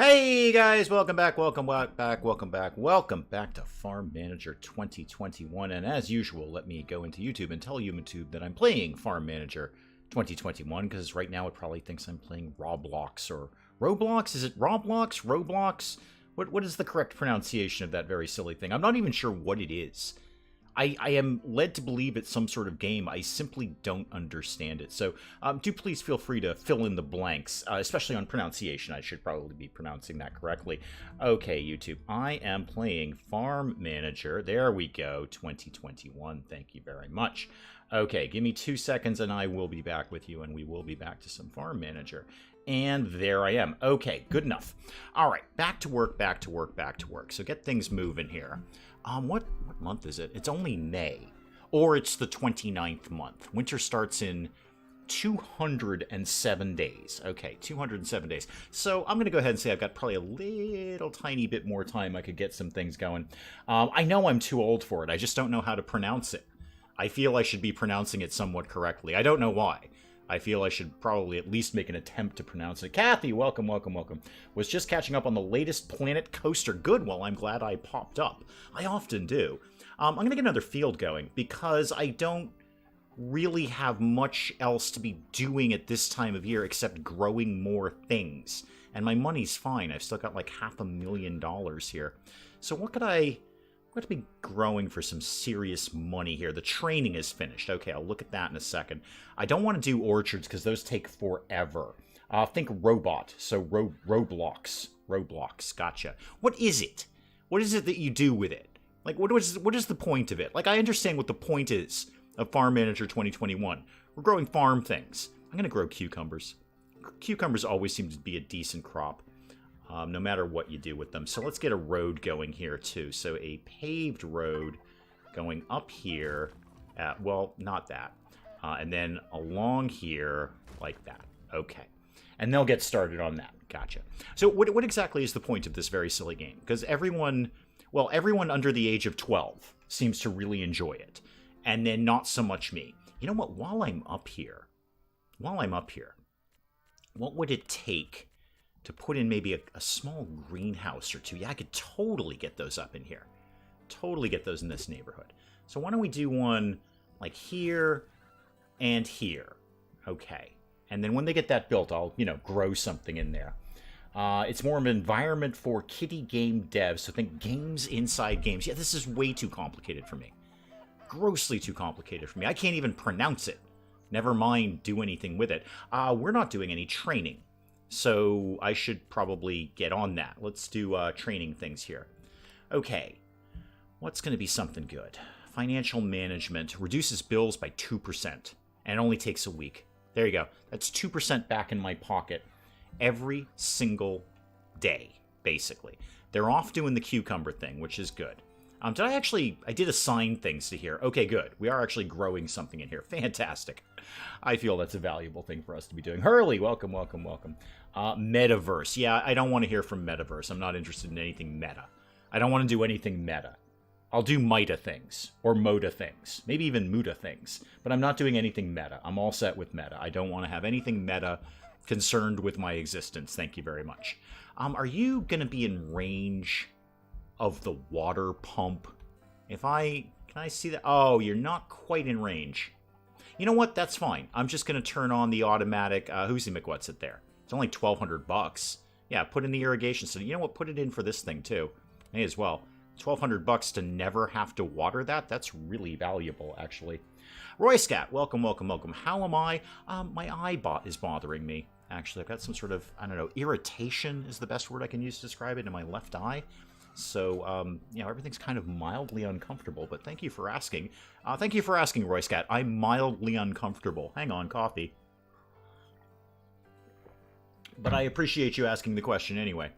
Hey guys, welcome back to Farm Manager 2021. And as usual, let me go into YouTube and tell YouTube that I'm playing Farm Manager 2021 because right now it probably thinks I'm playing Roblox or Roblox. Is it Roblox? Roblox? What is the correct pronunciation of that very silly thing? I'm not even sure what it is. I am led to believe it's some sort of game. I simply don't understand it. So do please feel free to fill in the blanks, especially on pronunciation. I should probably be pronouncing that correctly. Okay, YouTube, I am playing Farm Manager. There we go, 2021. Thank you very much. Okay, give me 2 seconds and I will be back with you, and we will be back to some Farm Manager. And there I am. Okay, good enough. All right, back to work. So get things moving here. What month is it? It's only May. Or it's the 29th month. Winter starts in 207 days. Okay, 207 days. So I'm going to go ahead and say I've got probably a little tiny bit more time I could get some things going. I know I'm too old for it. I just don't know how to pronounce it. I feel I should be pronouncing it somewhat correctly. I don't know why. I feel I should probably at least make an attempt to pronounce it. Kathy, welcome. Was just catching up on the latest Planet Coaster. Good, well, I'm glad I popped up. I often do. I'm going to get another field going because I don't really have much else to be doing at this time of year except growing more things. And my money's fine. I've still got like $500,000 here. So what could I... I'm going to be growing for some serious money here. The training is finished. Okay, I'll look at that in a second. I don't want to do orchards because those take forever. Think robot, so Roblox. Roblox, gotcha. What is it? What is it that you do with it? Like, what is the point of it? Like, I understand what the point is of Farm Manager 2021. We're growing farm things. I'm going to grow cucumbers. Cucumbers always seem to be a decent crop. No matter what you do with them. So let's get a road going here, too. So a paved road going up here. Well, not that. And then along here like that. Okay. And they'll get started on that. Gotcha. So what exactly is the point of this very silly game? Because everyone under the age of 12 seems to really enjoy it. And then not so much me. You know what? While I'm up here, what would it take to put in maybe a small greenhouse or two? Yeah, I could totally get those up in here. Totally get those in this neighborhood. So why don't we do one like here and here? Okay. And then when they get that built, I'll, grow something in there. It's more of an environment for kiddie game devs. So think games inside games. Yeah, this is way too complicated for me. Grossly too complicated for me. I can't even pronounce it. Never mind do anything with it. We're not doing any training. So I should probably get on that. Let's do training things here. Okay. What's going to be something good? Financial management reduces bills by 2%. And it only takes a week. There you go. That's 2% back in my pocket every single day, basically. They're off doing the cucumber thing, which is good. I did assign things to here. Okay, good. We are actually growing something in here. Fantastic. I feel that's a valuable thing for us to be doing. Hurley, welcome. Metaverse. Yeah, I don't want to hear from Metaverse. I'm not interested in anything meta. I don't want to do anything meta. I'll do Mita things, or Moda things, maybe even Muda things, but I'm not doing anything meta. I'm all set with meta. I don't want to have anything meta concerned with my existence. Thank you very much. Are you going to be in range of the water pump? Can I see that? Oh, you're not quite in range. You know what? That's fine. I'm just going to turn on the automatic, who's the McWhat's it there? It's only $1,200. Yeah, put in the irrigation system. You know what? Put it in for this thing, too. May as well. $1,200 to never have to water that? That's really valuable, actually. Roy Scat, welcome. How am I? My eye is bothering me, actually. I've got some sort of, I don't know, irritation is the best word I can use to describe it in my left eye. So, everything's kind of mildly uncomfortable, but thank you for asking. Thank you for asking, Roy Scat. I'm mildly uncomfortable. Hang on, coffee. But I appreciate you asking the question anyway.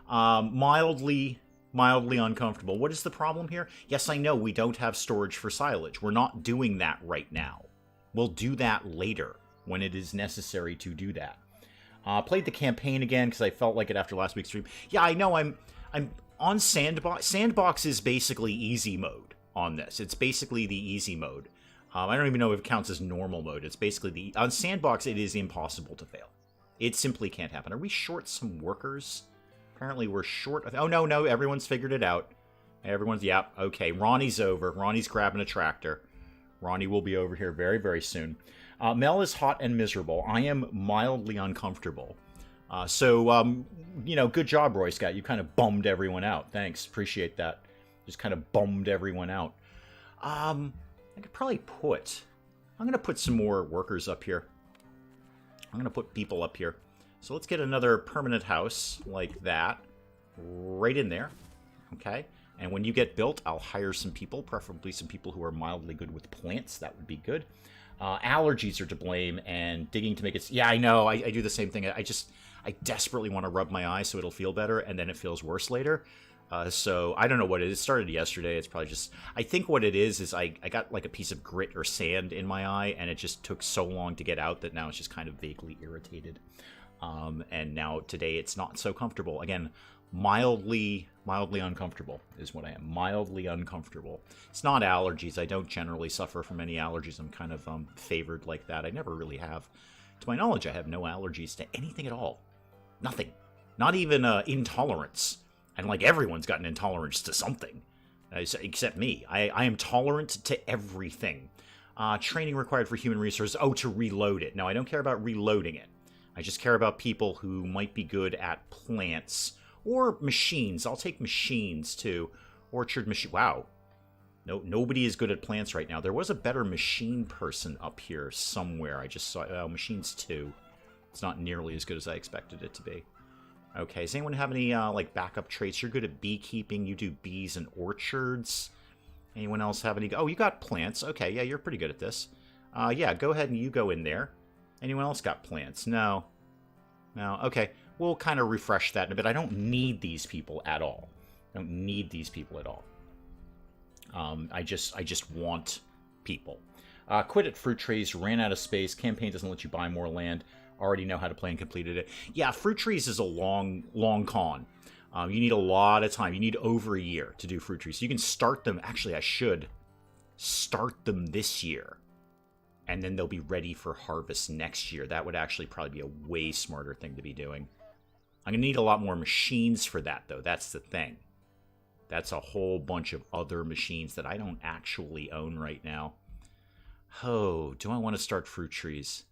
Mildly uncomfortable. What is the problem here? Yes, I know we don't have storage for silage. We're not doing that right now. We'll do that later when it is necessary to do that. Played the campaign again because I felt like it after last week's stream. Yeah, I know I'm on Sandbox. Sandbox is basically easy mode on this. It's basically the easy mode. I don't even know if it counts as normal mode. It's basically on Sandbox, it is impossible to fail. It simply can't happen. Are we short some workers? Apparently we're short. Oh, no, no. Everyone's figured it out. Everyone's, yeah. Okay, Ronnie's over. Ronnie's grabbing a tractor. Ronnie will be over here very, very soon. Mel is hot and miserable. I am mildly uncomfortable. You know, good job, Roy Scott. You kind of bummed everyone out. Thanks. Appreciate that. Just kind of bummed everyone out. I could probably put... I'm going to put some more workers up here. I'm going to put people up here. So let's get another permanent house like that right in there. Okay. And when you get built, I'll hire some people, preferably some people who are mildly good with plants. That would be good. Allergies are to blame, and digging to make it... Yeah, I know. I do the same thing. I desperately want to rub my eye so it'll feel better, and then it feels worse later. So I don't know what it is. It started yesterday. It's probably just... I think what it is I got like a piece of grit or sand in my eye, and it just took so long to get out that now it's just kind of vaguely irritated. And now today it's not so comfortable. Again, mildly uncomfortable is what I am. Mildly uncomfortable. It's not allergies. I don't generally suffer from any allergies. I'm kind of favored like that. I never really have. To my knowledge, I have no allergies to anything at all. Nothing. Not even intolerance. And like everyone's got an intolerance to something. Except me. I am tolerant to everything. Training required for human resources. Oh, to reload it. No, I don't care about reloading it. I just care about people who might be good at plants or machines. I'll take machines too. Orchard machine. Wow. No, nobody is good at plants right now. There was a better machine person up here somewhere. I just saw. Oh, machines too. It's not nearly as good as I expected it to be. Okay. Does anyone have any like backup traits? You're good at beekeeping. You do bees and orchards. Anyone else have any? Oh, you got plants. Okay. Yeah, you're pretty good at this. Yeah. Go ahead and you go in there. Anyone else got plants? No. No. Okay. We'll kind of refresh that in a bit. I don't need these people at all. I don't need these people at all. I just want people. Quit at fruit trees. Ran out of space. Campaign doesn't let you buy more land. Already know how to play and completed it. Yeah, fruit trees is a long con. You need a lot of time. You need over a year to do fruit trees. You can start them. Actually, I should start them this year. And then they'll be ready for harvest next year. That would actually probably be a way smarter thing to be doing. I'm going to need a lot more machines for that, though. That's the thing. That's a whole bunch of other machines that I don't actually own right now. Oh, do I want to start fruit trees?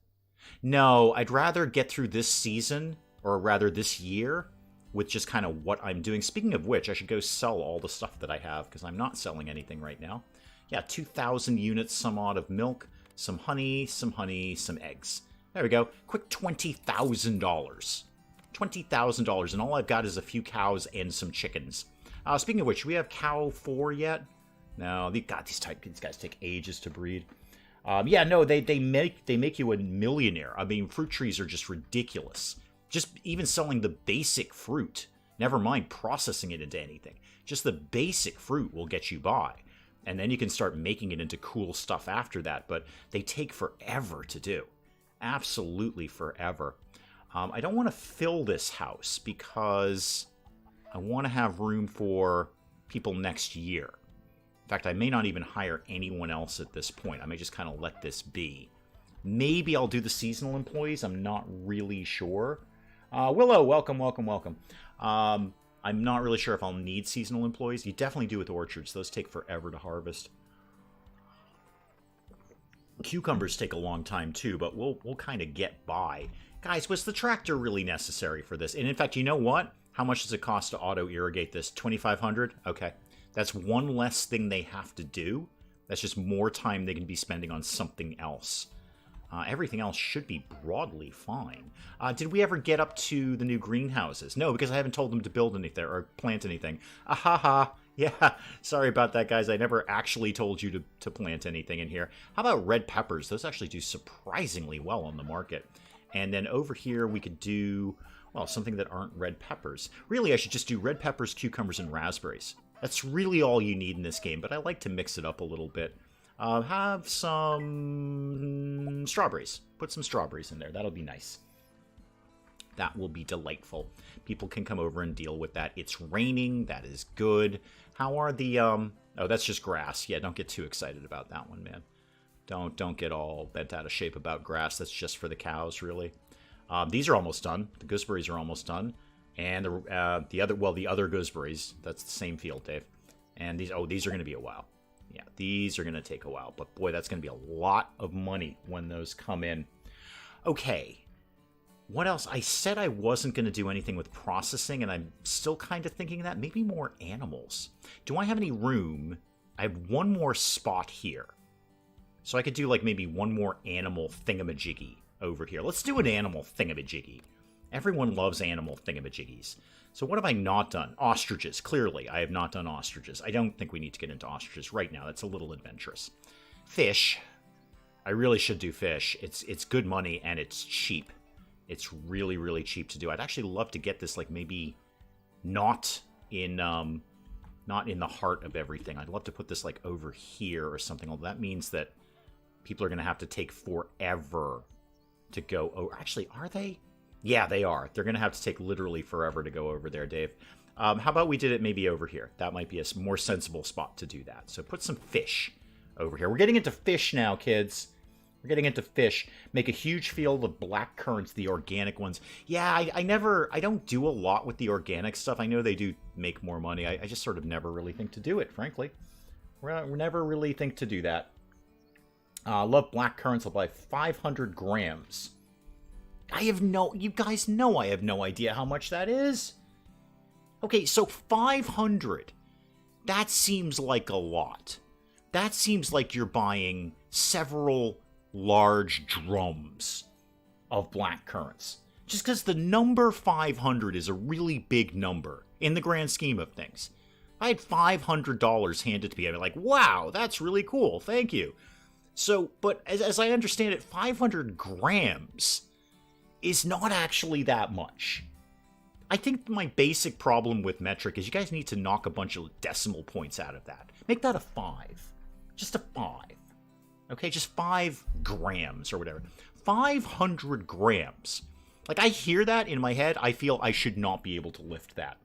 No, I'd rather get through this season, or rather this year, with just kind of what I'm doing. Speaking of which, I should go sell all the stuff that I have, because I'm not selling anything right now. Yeah, 2,000 units, some odd of milk. Some honey, some eggs. There we go. Quick $20,000. $20,000, and all I've got is a few cows and some chickens. Speaking of which, do we have cow 4 yet? No, these guys take ages to breed. Yeah, no, they make you a millionaire. I mean, fruit trees are just ridiculous. Just even selling the basic fruit, never mind processing it into anything. Just the basic fruit will get you by. And then you can start making it into cool stuff after that. But they take forever to do. Absolutely forever. I don't want to fill this house because I want to have room for people next year. In fact, I may not even hire anyone else at this point. I may just kind of let this be. Maybe I'll do the seasonal employees. I'm not really sure. Willow, welcome. I'm not really sure if I'll need seasonal employees. You definitely do with orchards. Those take forever to harvest. Cucumbers take a long time too, but we'll kind of get by. Guys, was the tractor really necessary for this? And in fact, you know what? How much does it cost to auto-irrigate this? $2,500? Okay. That's one less thing they have to do. That's just more time they can be spending on something else. Everything else should be broadly fine. Did we ever get up to the new greenhouses? No, because I haven't told them to build anything or plant anything. Ahaha. Yeah, sorry about that, guys. I never actually told you to plant anything in here. How about red peppers? Those actually do surprisingly well on the market. And then over here we could do, well, something that aren't red peppers. Really, I should just do red peppers, cucumbers, and raspberries. That's really all you need in this game, but I like to mix it up a little bit. Have some strawberries. Put some strawberries in there. That'll be nice. That will be delightful. People can come over and deal with that. It's raining. That is good. How are the... Oh, that's just grass. Yeah, don't get too excited about that one, man. Don't get all bent out of shape about grass. That's just for the cows, really. These are almost done. The gooseberries are almost done. And the other gooseberries. That's the same field, Dave. And these are going to be a while. Yeah, these are going to take a while. But boy, that's going to be a lot of money when those come in. Okay. What else? I said I wasn't going to do anything with processing, and I'm still kind of thinking that. Maybe more animals. Do I have any room? I have one more spot here. So I could do like maybe one more animal thingamajiggy over here. Let's do an animal thingamajiggy. Everyone loves animal thingamajiggies. So what have I not done? Ostriches. Clearly, I have not done ostriches. I don't think we need to get into ostriches right now. That's a little adventurous. Fish. I really should do fish. It's good money, and it's cheap. It's really, really cheap to do. I'd actually love to get this, like, maybe not in the heart of everything. I'd love to put this, like, over here or something. Although that means that people are going to have to take forever to go over. Actually, are they? Yeah, they are. They're going to have to take literally forever to go over there, Dave. How about we did it maybe over here? That might be a more sensible spot to do that. So put some fish over here. We're getting into fish now, kids. We're getting into fish. Make a huge field of black currants, the organic ones. Yeah, I don't do a lot with the organic stuff. I know they do make more money. I just sort of never really think to do it, frankly. We never really think to do that. Love black currants. I'll buy 500 grams. You guys know I have no idea how much that is. Okay, so 500. That seems like a lot. That seems like you're buying several large drums of black currants. Just because the number 500 is a really big number in the grand scheme of things. If I had $500 handed to me, I'd be like, wow, that's really cool, thank you. So, but as I understand it, 500 grams is not actually that much. I think my basic problem with metric is you guys need to knock a bunch of decimal points out of that. Make that a 5. Just a 5. Okay, just 5 grams or whatever. 500 grams. Like, I hear that in my head, I feel I should not be able to lift that.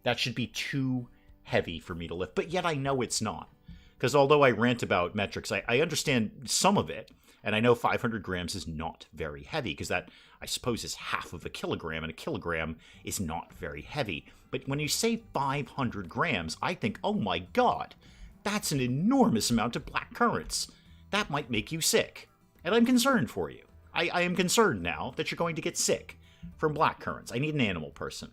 That should be too heavy for me to lift, but yet I know it's not. Because although I rant about metrics, I understand some of it, and I know 500 grams is not very heavy, because that, I suppose, is half of a kilogram, and a kilogram is not very heavy. But when you say 500 grams, I think, oh my god, that's an enormous amount of black currants. That might make you sick. And I'm concerned for you. I am concerned now that you're going to get sick from black currants. I need an animal person.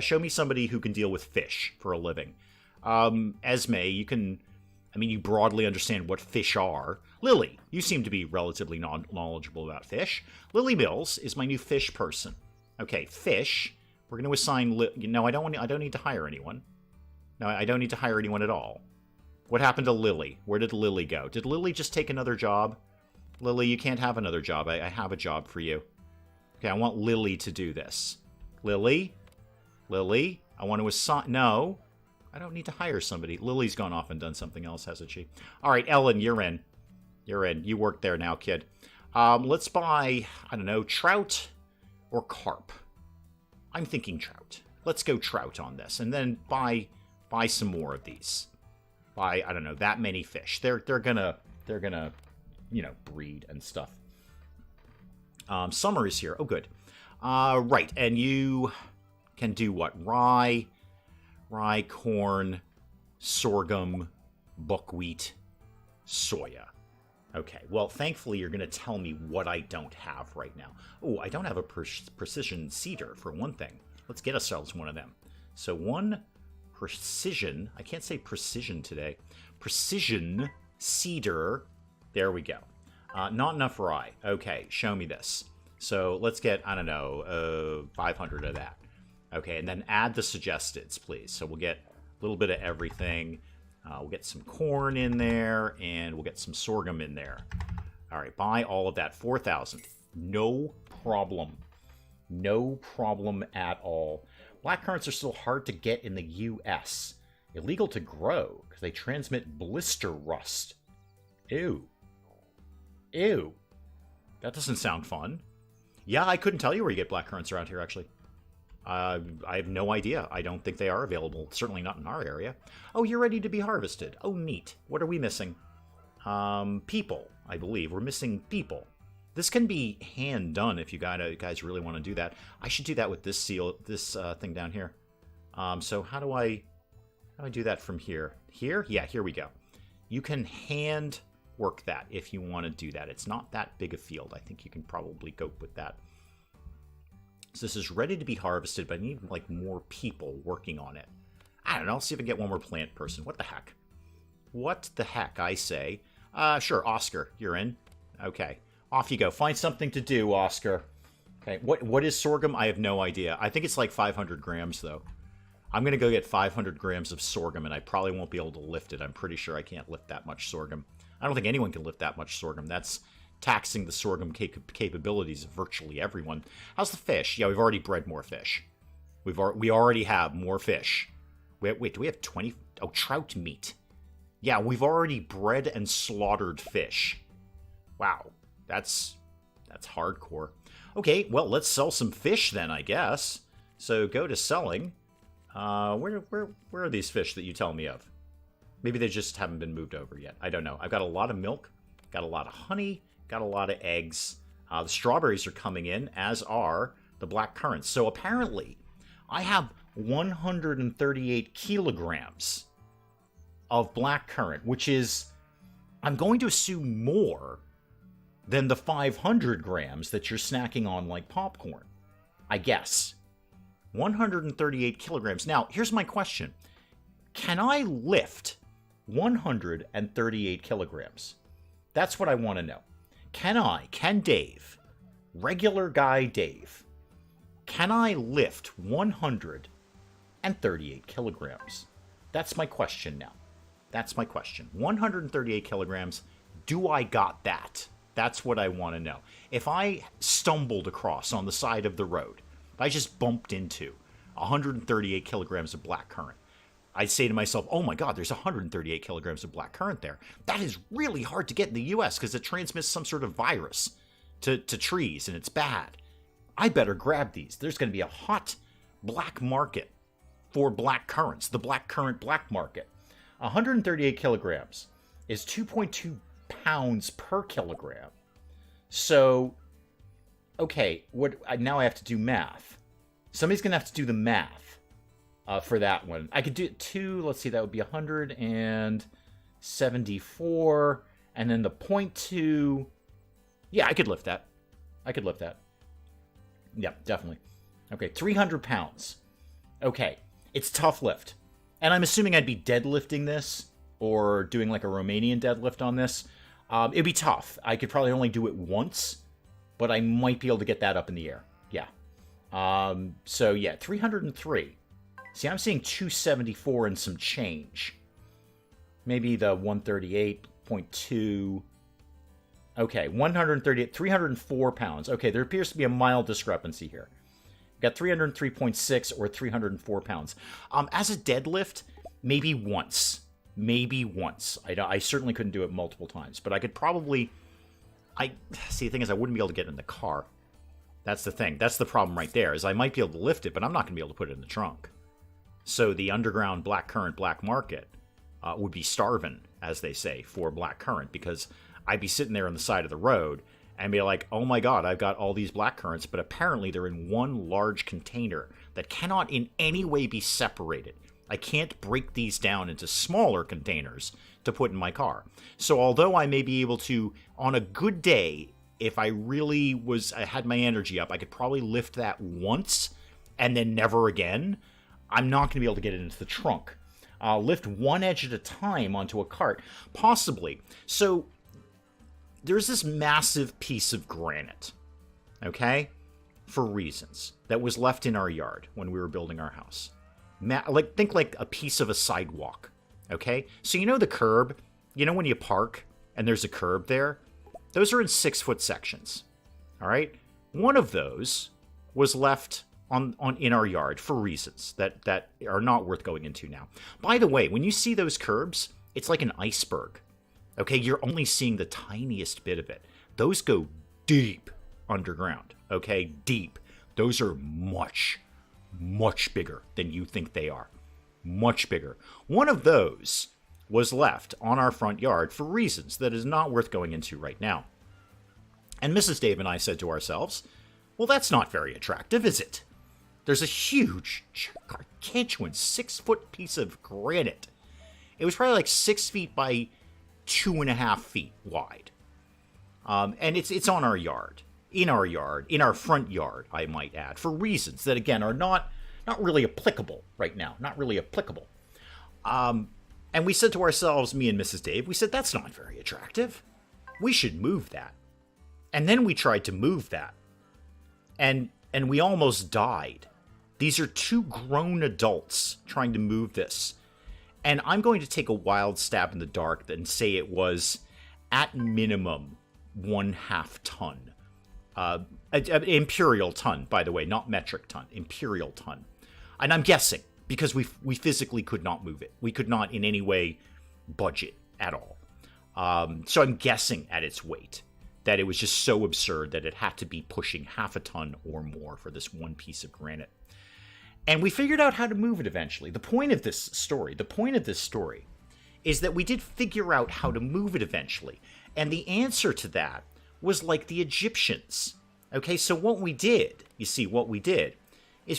Show me somebody who can deal with fish for a living. Esme, you broadly understand what fish are. Lily, you seem to be relatively knowledgeable about fish. Lily Mills is my new fish person. Okay, fish. We're going to assign... No, I don't need to hire anyone. No, I don't need to hire anyone at all. What happened to Lily? Where did Lily go? Did Lily just take another job? Lily, you can't have another job. I have a job for you. Okay, I want Lily to do this. Lily? Lily? I want to assign... No. I don't need to hire somebody. Lily's gone off and done something else, hasn't she? All right, Ellen, you're in. You're in. You work there now, kid. Let's buy, I don't know, trout or carp. I'm thinking trout. Let's go trout on this, and then buy some more of these. Buy, I don't know, that many fish. They're gonna breed and stuff. Summer is here. Oh, good. Right, and you can do what? Rye, corn, sorghum, buckwheat, soya. Okay, well, thankfully you're going to tell me what I don't have right now. Oh, I don't have a precision seeder, for one thing. Let's get ourselves one of them. So one precision, I can't say precision today, precision seeder, there we go. Not enough rye. Okay, show me this. So let's get, I don't know, 500 of that. Okay, and then add the suggesteds, please. So we'll get a little bit of everything. We'll get some corn in there, and we'll get some sorghum in there. All right, buy all of that. 4,000. No problem. No problem at all. Black currants are still hard to get in the U.S. Illegal to grow because they transmit blister rust. Ew. Ew. That doesn't sound fun. Yeah, I couldn't tell you where you get black currants around here, actually. I have no idea. I don't think they are available. Certainly not in our area. Oh, you're ready to be harvested. Oh, neat. What are we missing? People, I believe. We're missing people. This can be hand done if you guys really want to do that. I should do that with this thing down here. So how do I do that from here? Here? Yeah, here we go. You can hand work that if you want to do that. It's not that big a field. I think you can probably cope with that. So this is ready to be harvested, but I need like more people working on it. I don't know. I'll see if I can get one more plant person. What the heck? What the heck, I say. Sure, Oscar, you're in. Okay. Off you go. Find something to do, Oscar. Okay, what is sorghum? I have no idea. I think it's like 500 grams, though. I'm going to go get 500 grams of sorghum, and I probably won't be able to lift it. I'm pretty sure I can't lift that much sorghum. I don't think anyone can lift that much sorghum. That's taxing the sorghum capabilities of virtually everyone. How's the fish? Yeah, we've already bred more fish. We already have more fish. Wait, do we have 20? Oh, trout meat. Yeah, we've already bred and slaughtered fish. Wow. That's hardcore. Okay, well, let's sell some fish then, I guess. So go to selling. Where are these fish that you tell me of? Maybe they just haven't been moved over yet. I don't know. I've got a lot of milk, got a lot of honey, got a lot of eggs. The strawberries are coming in, as are the black currants. So apparently, I have 138 kilograms of black currant, which is, I'm going to assume, more than the 500 grams that you're snacking on like popcorn. I guess. 138 kilograms. Now, here's my question. Can I lift 138 kilograms? That's what I want to know. Can Dave, regular guy Dave, can I lift 138 kilograms? That's my question now. That's my question. 138 kilograms, do I got that? That's what I want to know. If I stumbled across on the side of the road, if I just bumped into 138 kilograms of black currant, I'd say to myself, oh my God, there's 138 kilograms of black currant there. That is really hard to get in the US because it transmits some sort of virus to trees and it's bad. I better grab these. There's going to be a hot black market for black currants, the black currant black market. 138 kilograms is 2.2 pounds per kilogram. So, okay, now I have to do math. Somebody's going to have to do the math for that one. I could do it too. Let's see, that would be 174. And then the 0.2. Yeah, I could lift that. Yeah, definitely. Okay, 300 pounds. Okay, it's tough lift. And I'm assuming I'd be deadlifting this or doing like a Romanian deadlift on this. It'd be tough. I could probably only do it once, but I might be able to get that up in the air. Yeah. So yeah, 303. See, I'm seeing 274 and some change. Maybe the 138.2. Okay, 138, 304 pounds. Okay, there appears to be a mild discrepancy here. We've got 303.6 or 304 pounds. As a deadlift, maybe once. I certainly couldn't do it multiple times, but I could probably... See, the thing is, I wouldn't be able to get in the car. That's the thing. That's the problem right there, is I might be able to lift it, but I'm not going to be able to put it in the trunk. So the underground black currant black market would be starving, as they say, for black currant, because I'd be sitting there on the side of the road and be like, oh my God, I've got all these black currants, but apparently they're in one large container that cannot in any way be separated. I can't break these down into smaller containers to put in my car. So although I may be able to, on a good day, if I really had my energy up, I could probably lift that once and then never again. I'm not going to be able to get it into the trunk. Lift one edge at a time onto a cart, possibly. So there's this massive piece of granite, okay, for reasons, that was left in our yard when we were building our house. Think like a piece of a sidewalk, okay? So you know the curb? You know when you park and there's a curb there? Those are in 6-foot sections, all right? One of those was left in our yard for reasons that are not worth going into now. By the way, when you see those curbs, it's like an iceberg, okay? You're only seeing the tiniest bit of it. Those go deep underground, okay? Deep. Those are much bigger than you think they are. Much bigger. One of those was left on our front yard for reasons that is not worth going into right now. And Mrs. Dave and I said to ourselves, well, that's not very attractive, is it? There's a huge, gargantuan 6-foot piece of granite. It was probably like 6 feet by 2.5 feet wide. And it's on our yard. In our front yard, I might add, for reasons that, again, are not really applicable right now. Not really applicable. And we said to ourselves, me and Mrs. Dave, we said, that's not very attractive. We should move that. And then we tried to move that. And we almost died. These are 2 grown adults trying to move this. And I'm going to take a wild stab in the dark and say it was, at minimum, 1/2 ton. Imperial ton, by the way, not metric ton. Imperial ton. And I'm guessing, because we physically could not move it. We could not in any way budge it at all. So I'm guessing at its weight that it was just so absurd that it had to be pushing 1/2 ton or more for this one piece of granite. And we figured out how to move it eventually. The point of this story is that we did figure out how to move it eventually. And the answer to that was like the Egyptians. Okay, so what we did is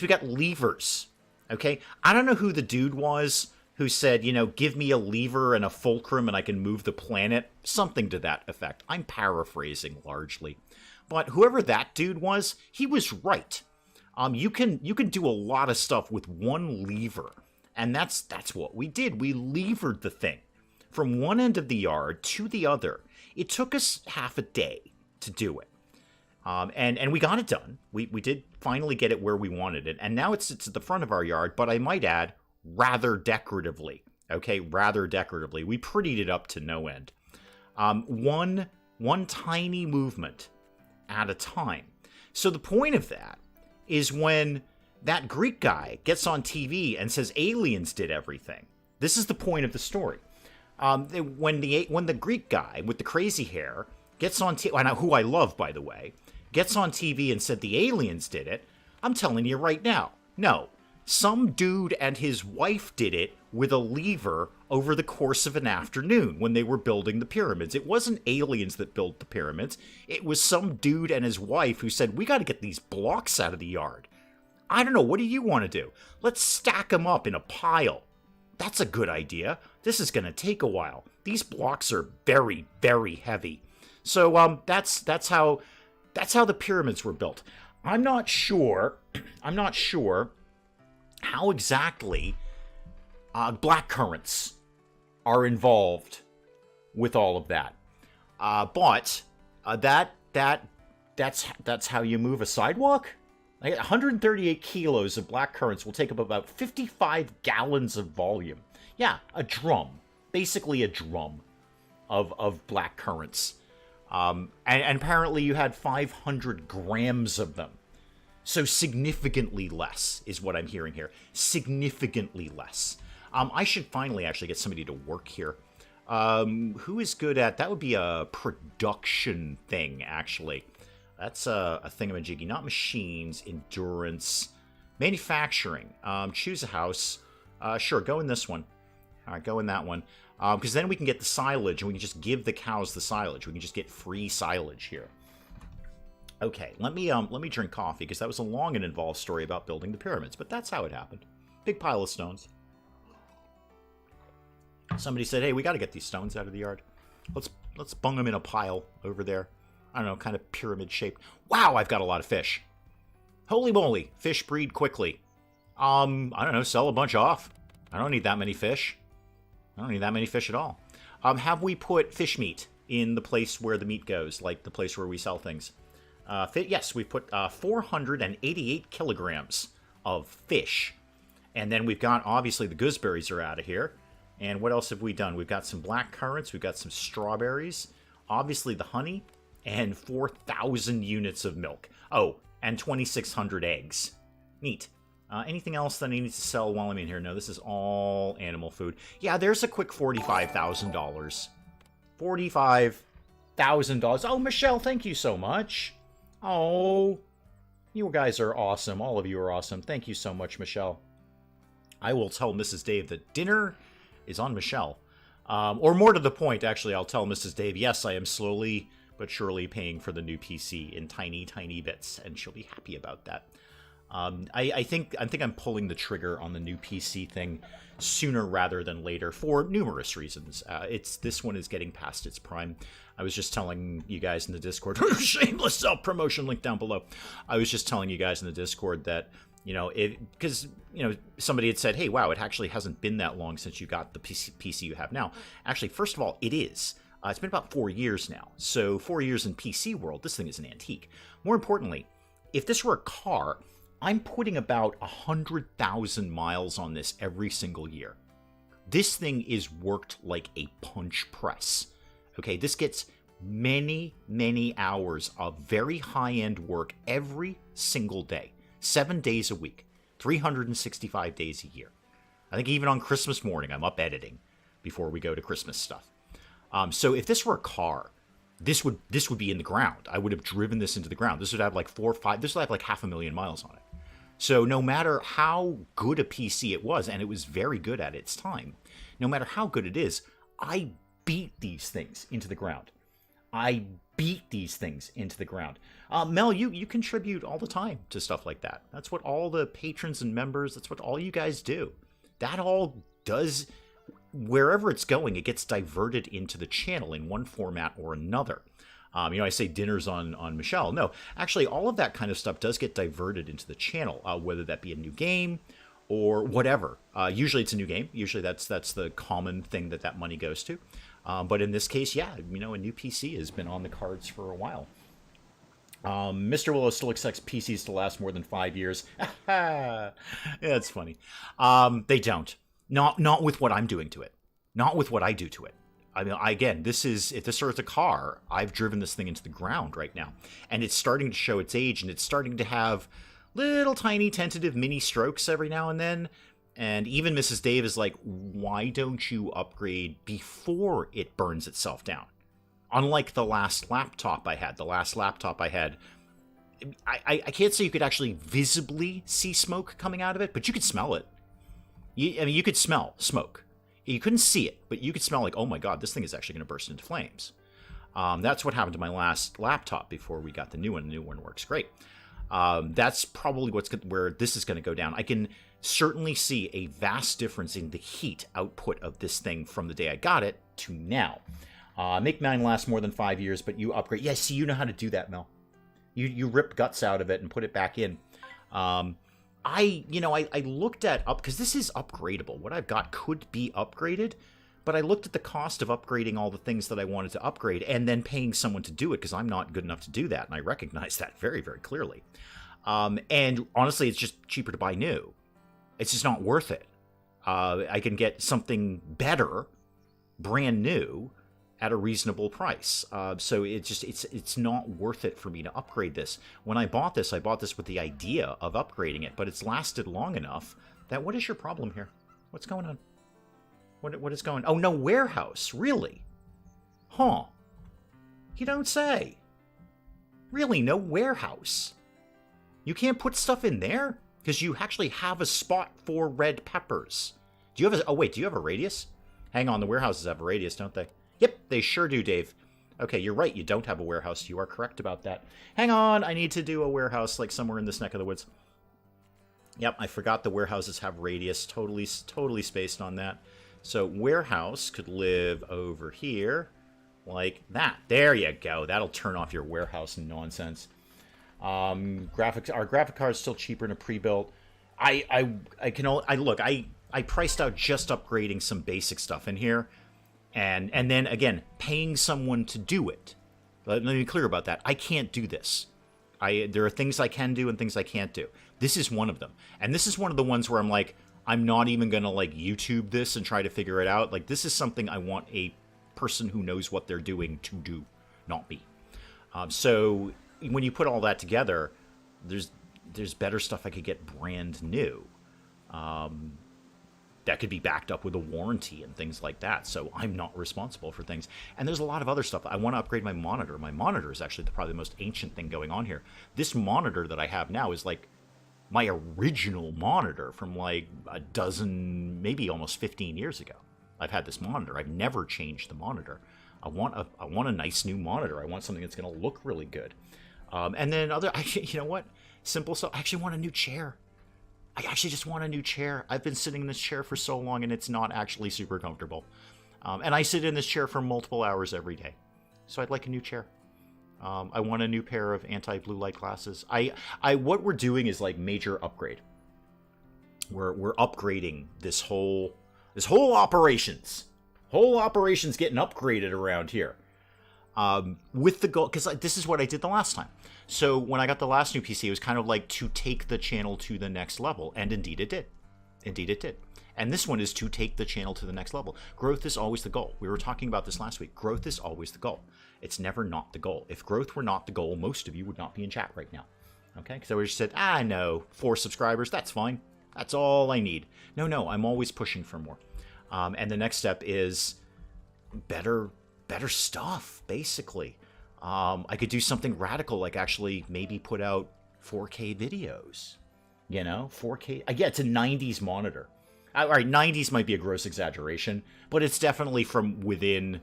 we got levers. Okay, I don't know who the dude was who said, give me a lever and a fulcrum and I can move the planet. Something to that effect. I'm paraphrasing largely. But whoever that dude was, he was right. You can do a lot of stuff with one lever. And that's what we did. We levered the thing from one end of the yard to the other. It took us half a day to do it. And we got it done. We did finally get it where we wanted it. And now it's at the front of our yard, but I might add, rather decoratively. Okay, rather decoratively. We prettied it up to no end. One tiny movement at a time. So the point of that is when that Greek guy gets on TV and says aliens did everything. This is the point of the story. When the Greek guy with the crazy hair gets on TV, who I love, by the way, gets on TV and said the aliens did it, I'm telling you right now, no. Some dude and his wife did it with a lever over the course of an afternoon when they were building the pyramids. It wasn't aliens that built the pyramids. It was some dude and his wife who said, we got to get these blocks out of the yard. I don't know, what do you want to do? Let's stack them up in a pile. That's a good idea. This is going to take a while. These blocks are very, very heavy. So that's how the pyramids were built. I'm not sure how exactly black currants are involved with all of that. But that's how you move a sidewalk. 138 kilos of black currants will take up about 55 gallons of volume. Yeah, a drum. Basically a drum of black currants. And apparently you had 500 grams of them. So significantly less is what I'm hearing here. Significantly less. I should finally actually get somebody to work here. Who is good at... That would be a production thing, actually. That's a thingamajiggy. Not machines, endurance, manufacturing. Choose a house. Sure, go in this one. All right, go in that one. Because then we can get the silage, and we can just give the cows the silage. We can just get free silage here. Okay, let me drink coffee, because that was a long and involved story about building the pyramids, but that's how it happened. Big pile of stones. Somebody said, hey, we got to get these stones out of the yard. Let's bung them in a pile over there. I don't know, kind of pyramid shaped. Wow, I've got a lot of fish. Holy moly, fish breed quickly. I don't know, sell a bunch off. I don't need that many fish. I don't need that many fish at all. Have we put fish meat in the place where the meat goes, like the place where we sell things? Yes, we put 488 kilograms of fish. And then we've got, obviously, the gooseberries are out of here. And what else have we done? We've got some black currants. We've got some strawberries. Obviously, the honey. And 4,000 units of milk. Oh, and 2,600 eggs. Neat. Anything else that I need to sell while I'm in here? No, this is all animal food. Yeah, there's a quick $45,000. $45,000. Oh, Michelle, thank you so much. Oh, you guys are awesome. All of you are awesome. Thank you so much, Michelle. I will tell Mrs. Dave that dinner is on Michelle. Or more to the point, actually, I'll tell Mrs. Dave, yes, I am slowly but surely paying for the new PC in tiny, tiny bits, and she'll be happy about that. I think I'm pulling the trigger on the new PC thing sooner rather than later for numerous reasons. This one is getting past its prime. I was just telling you guys in the Discord, shameless self-promotion, link down below. I was just telling you guys in the Discord that, because somebody had said, hey, wow, it actually hasn't been that long since you got the PC you have now. Actually, first of all, it is. It's been about 4 years now. So 4 years in PC world, this thing is an antique. More importantly, if this were a car, I'm putting about 100,000 miles on this every single year. This thing is worked like a punch press. Okay, this gets many, many hours of very high-end work every single day. 7 days a week, 365 days a year. I think even on Christmas morning, I'm up editing before we go to Christmas stuff. So if this were a car, this would be in the ground. I would have driven this into the ground. This would have like 4 or 5. This would have like 500,000 miles on it. So no matter how good a PC it was, and it was very good at its time, no matter how good it is, I beat these things into the ground. Mel, you contribute all the time to stuff like that. That's what all the patrons and members, that's what all you guys do. That all does, wherever it's going, it gets diverted into the channel in one format or another. I say dinners on Michelle. No, actually, all of that kind of stuff does get diverted into the channel, whether that be a new game or whatever. Usually it's a new game. Usually that's the common thing that money goes to. But in this case, yeah, a new PC has been on the cards for a while. Mr. Willow still expects PCs to last more than 5 years. Yeah, it's funny. They don't. Not with what I'm doing to it. Not with what I do to it. I mean, again, if this were a car, I've driven this thing into the ground right now. And it's starting to show its age, and it's starting to have little tiny tentative mini strokes every now and then. And even Mrs. Dave is like, why don't you upgrade before it burns itself down? Unlike the last laptop I had. I can't say you could actually visibly see smoke coming out of it, but you could smell it. You could smell smoke. You couldn't see it, but you could smell like, oh my god, this thing is actually going to burst into flames. That's what happened to my last laptop before we got the new one. The new one works great. That's probably where this is going to go down. I can certainly see a vast difference in the heat output of this thing from the day I got it to now. Make mine last more than 5 years, but you upgrade. Yeah, see, you know how to do that, Mel. You rip guts out of it and put it back in. I looked at because this is upgradable. What I've got could be upgraded, but I looked at the cost of upgrading all the things that I wanted to upgrade and then paying someone to do it because I'm not good enough to do that, and I recognize that very, very clearly. And honestly, it's just cheaper to buy new. It's just not worth it. I can get something better, brand new, at a reasonable price. So it's not worth it for me to upgrade this. When I bought this with the idea of upgrading it, but it's lasted long enough that what is your problem here? What's going on? What is going on? Oh, no warehouse. Really? Huh. You don't say. Really, no warehouse. You can't put stuff in there? Because you actually have a spot for red peppers. Do you have a radius? Hang on, the warehouses have a radius, don't they? Yep, they sure do, Dave. Okay, you're right, you don't have a warehouse. You are correct about that. Hang on, I need to do a warehouse like somewhere in this neck of the woods. Yep, I forgot the warehouses have radius. Totally spaced on that. So warehouse could live over here like that. There you go. That'll turn off your warehouse nonsense. Our graphic card is still cheaper than a pre-built. I priced out just upgrading some basic stuff in here. And then, again, paying someone to do it. Let me be clear about that. I can't do this. There are things I can do and things I can't do. This is one of them. And this is one of the ones where I'm like, I'm not even going to, YouTube this and try to figure it out. This is something I want a person who knows what they're doing to do, not me. So when you put all that together, there's better stuff I could get brand new. That could be backed up with a warranty and things like that. So I'm not responsible for things. And there's a lot of other stuff. I want to upgrade my monitor. My monitor is actually probably the most ancient thing going on here. This monitor that I have now is my original monitor from a dozen, maybe almost 15 years ago. I've had this monitor. I've never changed the monitor. I want a nice new monitor. I want something that's going to look really good. And then you know what? Simple stuff. I actually want a new chair. I actually just want a new chair. I've been sitting in this chair for so long, and it's not actually super comfortable. And I sit in this chair for multiple hours every day. So I'd like a new chair. I want a new pair of anti-blue light glasses. What we're doing is like major upgrade. We're upgrading this whole operations. Whole operations getting upgraded around here. With the goal, because this is what I did the last time. So when I got the last new PC, it was kind of like to take the channel to the next level, and indeed it did. Indeed it did. And this one is to take the channel to the next level. Growth is always the goal. We were talking about this last week. Growth is always the goal. It's never not the goal. If growth were not the goal, most of you would not be in chat right now. Okay? Because I would have said, no, 4 subscribers, that's fine. That's all I need. No, I'm always pushing for more. And the next step is better stuff, basically. I could do something radical, like actually maybe put out 4K videos. 4K. Yeah, it's a 90s monitor. All right, 90s might be a gross exaggeration, but it's definitely from within,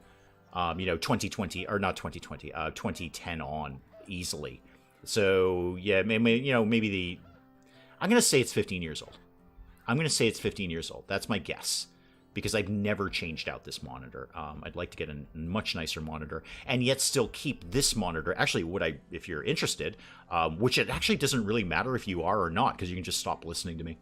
2020, or not 2020, 2010 on, easily. So, yeah, maybe I'm going to say it's 15 years old. That's my guess. Because I've never changed out this monitor. I'd like to get a much nicer monitor, and yet still keep this monitor. Actually, if you're interested, which it actually doesn't really matter if you are or not, because you can just stop listening to me.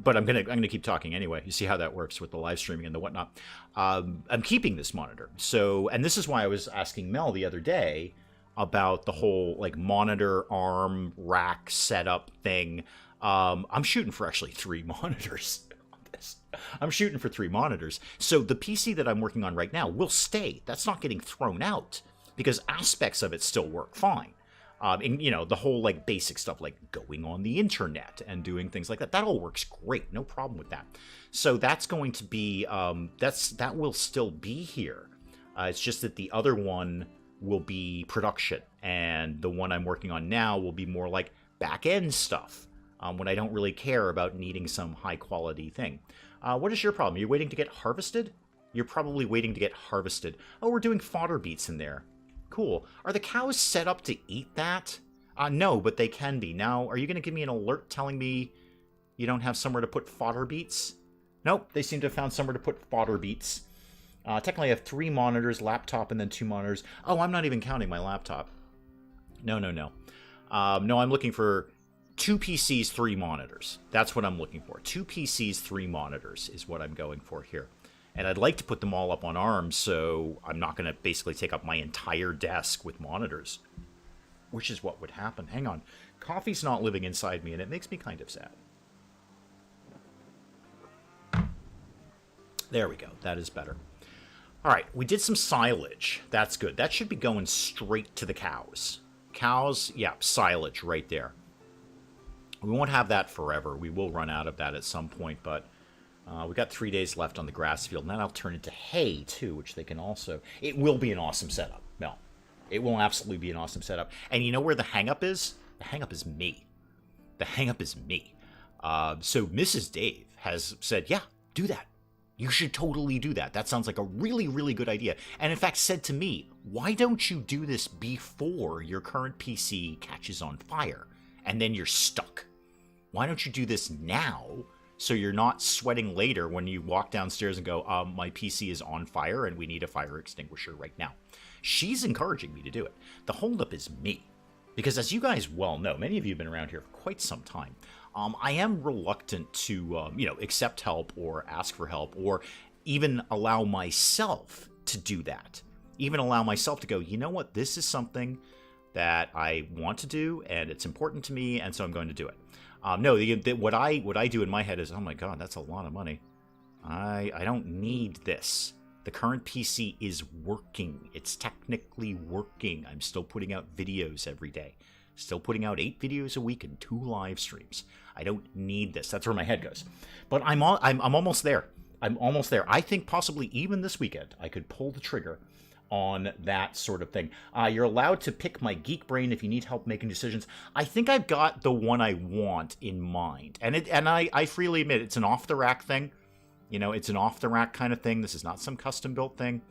But I'm gonna keep talking anyway. You see how that works with the live streaming and the whatnot. I'm keeping this monitor. So, and this is why I was asking Mel the other day about the whole like monitor arm rack setup thing. I'm shooting for actually 3 monitors. I'm shooting for 3 monitors. So the PC that I'm working on right now will stay. That's not getting thrown out because aspects of it still work fine. And the whole like basic stuff like going on the internet and doing things like that all works great. No problem with that. So that's going to be that will still be here. It's just that the other one will be production, and the one I'm working on now will be more like back end stuff. When I don't really care about needing some high quality thing. What is your problem? You're waiting to get harvested? You're probably waiting to get harvested. Oh, we're doing fodder beets in there. Cool. Are the cows set up to eat that? No, but they can be. Now, are you going to give me an alert telling me you don't have somewhere to put fodder beets? Nope, they seem to have found somewhere to put fodder beets. Technically, I have 3 monitors, laptop, and then 2 monitors. Oh, I'm not even counting my laptop. No. No, I'm looking for 2 PCs, 3 monitors. That's what I'm looking for. 2 PCs, 3 monitors is what I'm going for here. And I'd like to put them all up on ARM, so I'm not going to basically take up my entire desk with monitors, which is what would happen. Hang on. Coffee's not living inside me, and it makes me kind of sad. There we go. That is better. All right, we did some silage. That's good. That should be going straight to the cows. Cows, yeah, silage right there. We won't have that forever. We will run out of that at some point, but we got 3 days left on the grass field. And then I'll turn into hay, too, which they can also... It will be an awesome setup. No, it will absolutely be an awesome setup. And you know where the hang-up is? The hang-up is me. The hang-up is me. So Mrs. Dave has said, yeah, do that. You should totally do that. That sounds like a really, really good idea. And in fact said to me, why don't you do this before your current PC catches on fire? And then you're stuck. Why don't you do this now so you're not sweating later when you walk downstairs and go, my PC is on fire and we need a fire extinguisher right now. She's encouraging me to do it. The holdup is me. Because as you guys well know, many of you have been around here for quite some time, I am reluctant to, accept help or ask for help or even allow myself to do that. Even allow myself to go, you know what, this is something that I want to do and it's important to me and so I'm going to do it. No, what I do in my head is, oh my god, that's a lot of money. I don't need this. The current PC is working. It's technically working. I'm still putting out videos every day. Still putting out 8 videos a week and 2 live streams. I don't need this. That's where my head goes. But I'm almost there. I'm almost there. I think possibly even this weekend I could pull the trigger on that sort of thing. You're allowed to pick my geek brain if you need help making decisions. I think I've got the one I want in mind. And I freely admit it's an off-the-rack thing. It's an off-the-rack kind of thing. This is not some custom-built thing.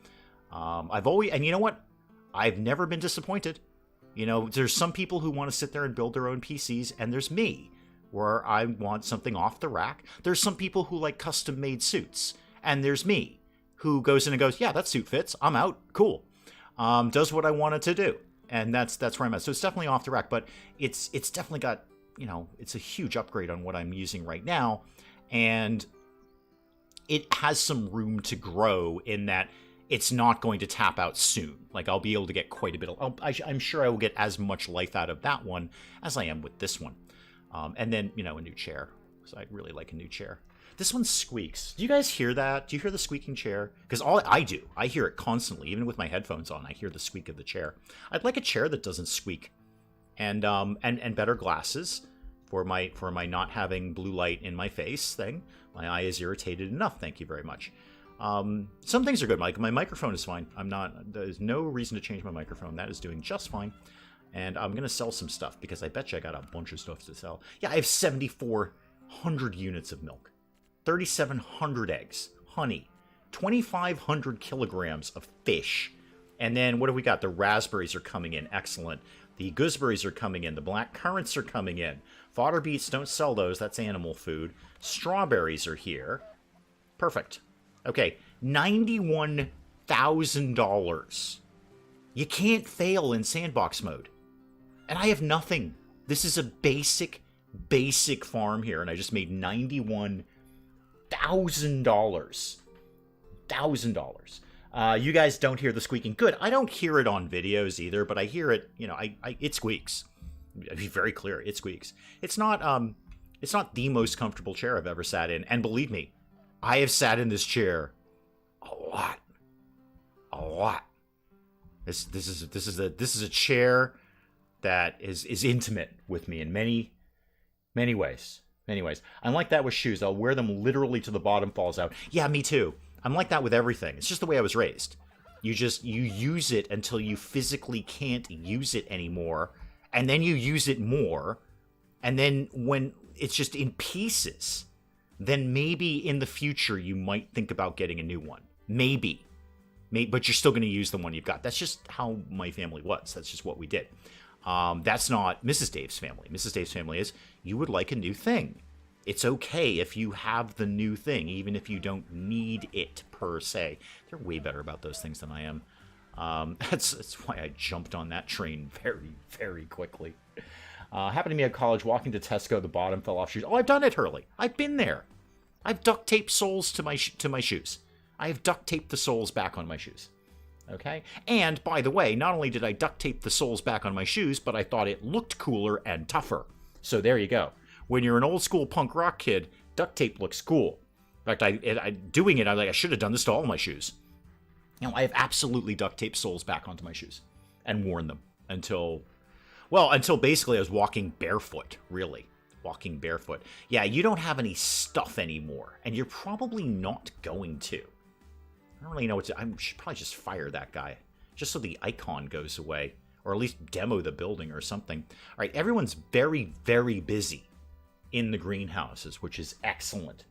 And you know what? I've never been disappointed. You know, there's some people who want to sit there and build their own PCs, and there's me, where I want something off the rack. There's some people who like custom-made suits, and there's me, who goes in and goes, yeah, that suit fits. I'm out. Cool. Does what I want it to do. And that's where I'm at. So it's definitely off the rack, but it's definitely got, you know, it's a huge upgrade on what I'm using right now. And it has some room to grow in that it's not going to tap out soon. Like, I'll be able to get quite a bit of... I'm sure I will get as much life out of that one as I am with this one. And then, you know, a new chair. So I really like a new chair. This one squeaks. Do you guys hear that? Do you hear the squeaking chair? Because all I do, I hear it constantly. Even with my headphones on, I hear the squeak of the chair. I'd like a chair that doesn't squeak. And better glasses for my not having blue light in my face thing. My eye is irritated enough, thank you very much. Some things are good. Like, my microphone is fine. There's no reason to change my microphone. That is doing just fine. And I'm going to sell some stuff because I bet you I got a bunch of stuff to sell. Yeah, I have 7,400 units of milk. 3,700 eggs, honey, 2,500 kilograms of fish. And then what have we got? The raspberries are coming in. Excellent. The gooseberries are coming in. The black currants are coming in. Fodder beets, don't sell those. That's animal food. Strawberries are here. Perfect. Okay, $91,000. You can't fail in sandbox mode. And I have nothing. This is a basic farm here, and I just made $91,000. $1,000. You guys don't hear the squeaking. Good. I don't hear it on videos either, but I hear it. You know, it squeaks. I'll be very clear. It squeaks. It's not the most comfortable chair I've ever sat in, and believe me, I have sat in this chair a lot. This is a chair that is intimate with me in many ways. Anyways, I'm like that with shoes. I'll wear them literally till the bottom falls out. Yeah, me too. I'm like that with everything. It's just the way I was raised. You use it until you physically can't use it anymore, and then you use it more, and then when it's just in pieces, then maybe in the future you might think about getting a new one. Maybe, but you're still going to use the one you've got. That's just how my family was. That's just what we did. That's not Mrs. Dave's family. Mrs. Dave's family is, you would like a new thing. It's okay if you have the new thing, even if you don't need it per se. They're way better about those things than I am. That's why I jumped on that train very, very quickly. Happened to me at college, walking to Tesco, the bottom fell off shoes. Oh, I've done it, Hurley. I've been there. I've duct taped soles to my shoes. I have duct taped the soles back on my shoes. Okay? And, by the way, not only did I duct tape the soles back on my shoes, but I thought it looked cooler and tougher. So there you go. When you're an old school punk rock kid, duct tape looks cool. In fact, I doing it, I was like, I should have done this to all my shoes. You know, I have absolutely duct taped soles back onto my shoes and worn them until basically I was walking barefoot, really. Walking barefoot. Yeah, you don't have any stuff anymore, and you're probably not going to. I don't really know what to... I should probably just fire that guy, just so the icon goes away, or at least demo the building or something. All right, everyone's very, very busy in the greenhouses, which is excellent.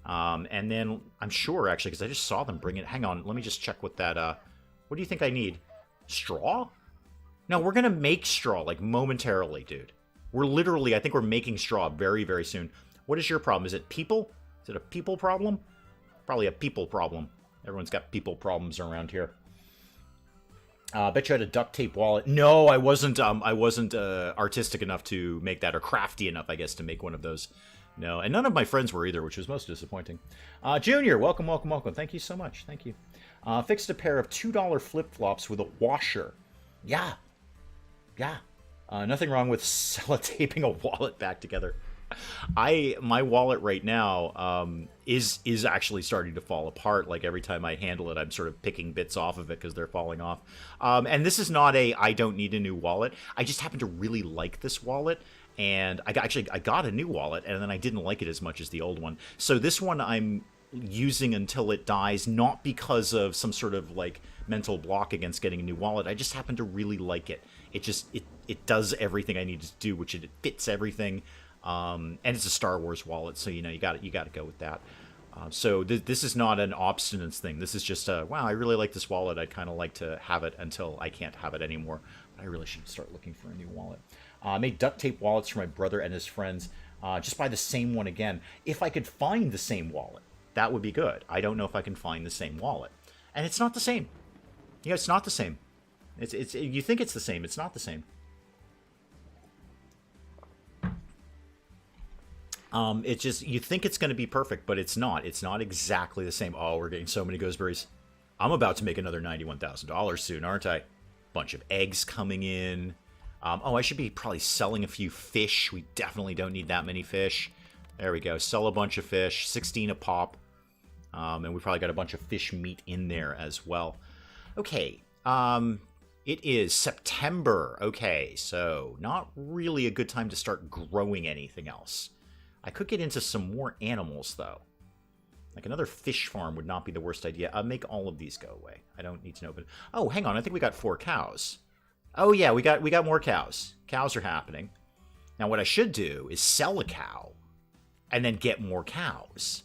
And then I'm sure, actually, because I just saw them bring it. Hang on, let me just check what that... what do you think I need? Straw? No, we're going to make straw, like, momentarily, dude. We're literally... I think we're making straw very, very soon. What is your problem? Is it people? Is it a people problem? Probably a people problem. Everyone's got people problems around here. Bet you had a duct tape wallet. No, I wasn't artistic enough to make that, or crafty enough, I guess, to make one of those. No, and none of my friends were either, which was most disappointing. Junior, welcome. Thank you so much. Thank you. Fixed a pair of $2 flip-flops with a washer. Yeah. Nothing wrong with sellotaping a wallet back together. My wallet right now is actually starting to fall apart. Like, every time I handle it, I'm sort of picking bits off of it because they're falling off. And this is not I don't need a new wallet. I just happen to really like this wallet, and I got a new wallet, and then I didn't like it as much as the old one. So this one I'm using until it dies, not because of some sort of like mental block against getting a new wallet. I just happen to really like it. It does everything I need to do, which it fits everything. And it's a Star Wars wallet, so you know you got to go with that. So this is not an obstinance thing. This is just a, wow, I really like this wallet. I'd kind of like to have it until I can't have it anymore. But I really should start looking for a new wallet. I made duct tape wallets for my brother and his friends. Just buy the same one again. If I could find the same wallet, that would be good. I don't know if I can find the same wallet. And it's not the same. Yeah, it's not the same. It's you think it's the same. It's not the same. It's just, you think it's going to be perfect, but it's not. It's not exactly the same. Oh, we're getting so many gooseberries. I'm about to make another $91,000 soon, aren't I? Bunch of eggs coming in. Oh, I should be probably selling a few fish. We definitely don't need that many fish. There we go. Sell a bunch of fish. 16 a pop. And we probably got a bunch of fish meat in there as well. Okay. It is September. Okay, so not really a good time to start growing anything else. I could get into some more animals, though. Like another fish farm would not be the worst idea. I'll make all of these go away. I don't need to know. But oh, hang on. I think we got 4 cows. Oh, yeah, we got more cows. Cows are happening. Now, what I should do is sell a cow and then get more cows.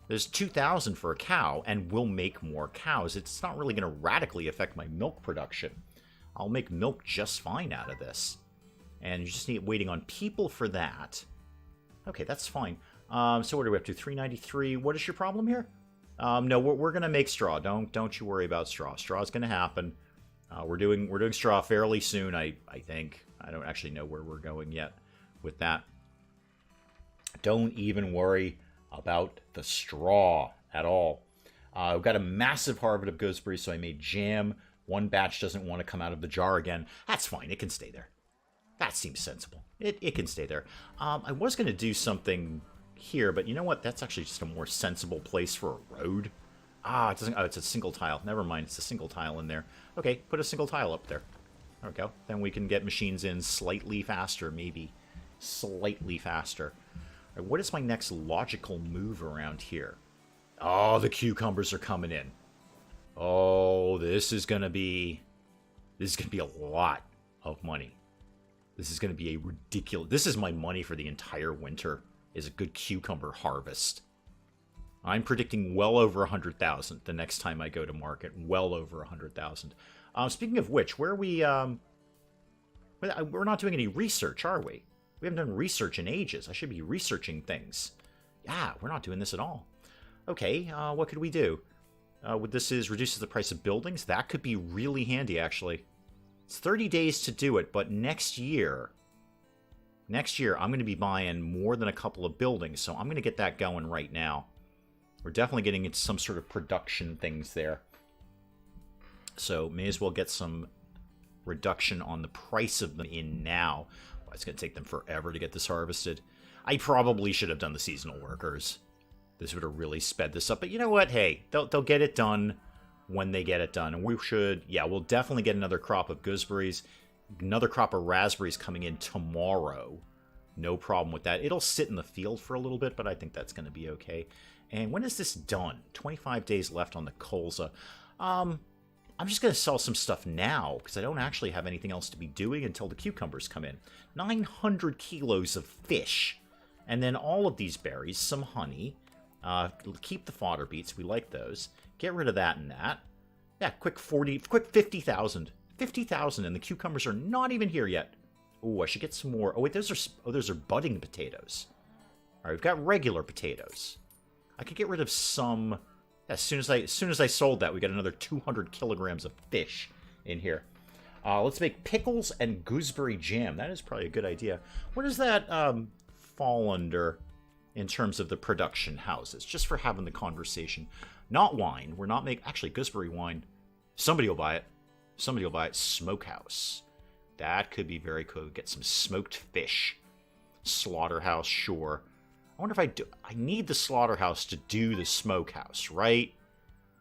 There's 2,000 for a cow, and we'll make more cows. It's not really going to radically affect my milk production. I'll make milk just fine out of this. And you just need waiting on people for that. Okay, that's fine. So what are we up to? 393. What is your problem here? No, we're gonna make straw. Don't you worry about straw. Straw is gonna happen. We're doing straw fairly soon. I think. I don't actually know where we're going yet with that. Don't even worry about the straw at all. We've got a massive harvest of gooseberries, so I made jam. One batch doesn't want to come out of the jar again. That's fine. It can stay there. That seems sensible. It can stay there. I was going to do something here, but you know what? That's actually just a more sensible place for a road. It doesn't. Oh, it's a single tile. Never mind. It's a single tile in there. Okay, put a single tile up there. There we go. Then we can get machines in slightly faster, maybe. Slightly faster. All right, what is my next logical move around here? Oh, the cucumbers are coming in. Oh, this is going to be a lot of money. This is going to be a ridiculous... This is my money for the entire winter, is a good cucumber harvest. I'm predicting well over 100,000 the next time I go to market. Well over 100,000. Speaking of which, where are we... We're not doing any research, are we? We haven't done research in ages. I should be researching things. Yeah, we're not doing this at all. Okay, what could we do? This reduces the price of buildings. That could be really handy, actually. It's 30 days to do it, but next year I'm going to be buying more than a couple of buildings, so I'm going to get that going right now. We're definitely getting into some sort of production things there. So may as well get some reduction on the price of them in now. Well, it's going to take them forever to get this harvested. I probably should have done the seasonal workers. This would have really sped this up, but you know what? Hey, they'll get it done when they get it done. And we'll definitely get another crop of gooseberries, another crop of raspberries coming in tomorrow. No problem with that. It'll sit in the field for a little bit, but I think that's going to be okay. And when is this done? 25 days left on the colza. I'm just going to sell some stuff now, because I don't actually have anything else to be doing until the cucumbers come in. 900 kilos of fish. And then all of these berries, some honey. Keep the fodder beets. We like those. Get rid of that and that. Yeah, quick 50,000. 50,000, and the cucumbers are not even here yet. Oh, I should get some more. Oh, wait, those are budding potatoes. All right, we've got regular potatoes. I could get rid of some. As soon as I sold that, we got another 200 kilograms of fish in here. Let's make pickles and gooseberry jam. That is probably a good idea. What does that fall under in terms of the production houses? Just for having the conversation. Not wine. We're not making... Actually, gooseberry wine. Somebody will buy it. Somebody will buy it. Smokehouse. That could be very cool. Get some smoked fish. Slaughterhouse, sure. I wonder if I do... I need the slaughterhouse to do the smokehouse, right?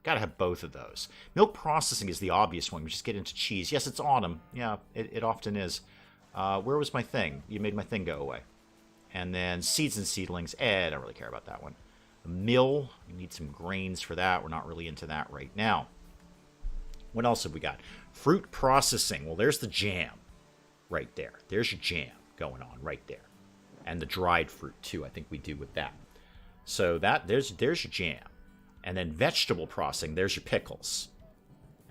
Gotta have both of those. Milk processing is the obvious one. We just get into cheese. Yes, it's autumn. Yeah, it often is. Where was my thing? You made my thing go away. And then seeds and seedlings. I don't really care about that one. A mill. We need some grains for that. We're not really into that right now. What else have we got? Fruit processing. Well, there's the jam right there. There's your jam going on right there. And the dried fruit, too, I think we do with that. So there's your jam. And then vegetable processing, there's your pickles.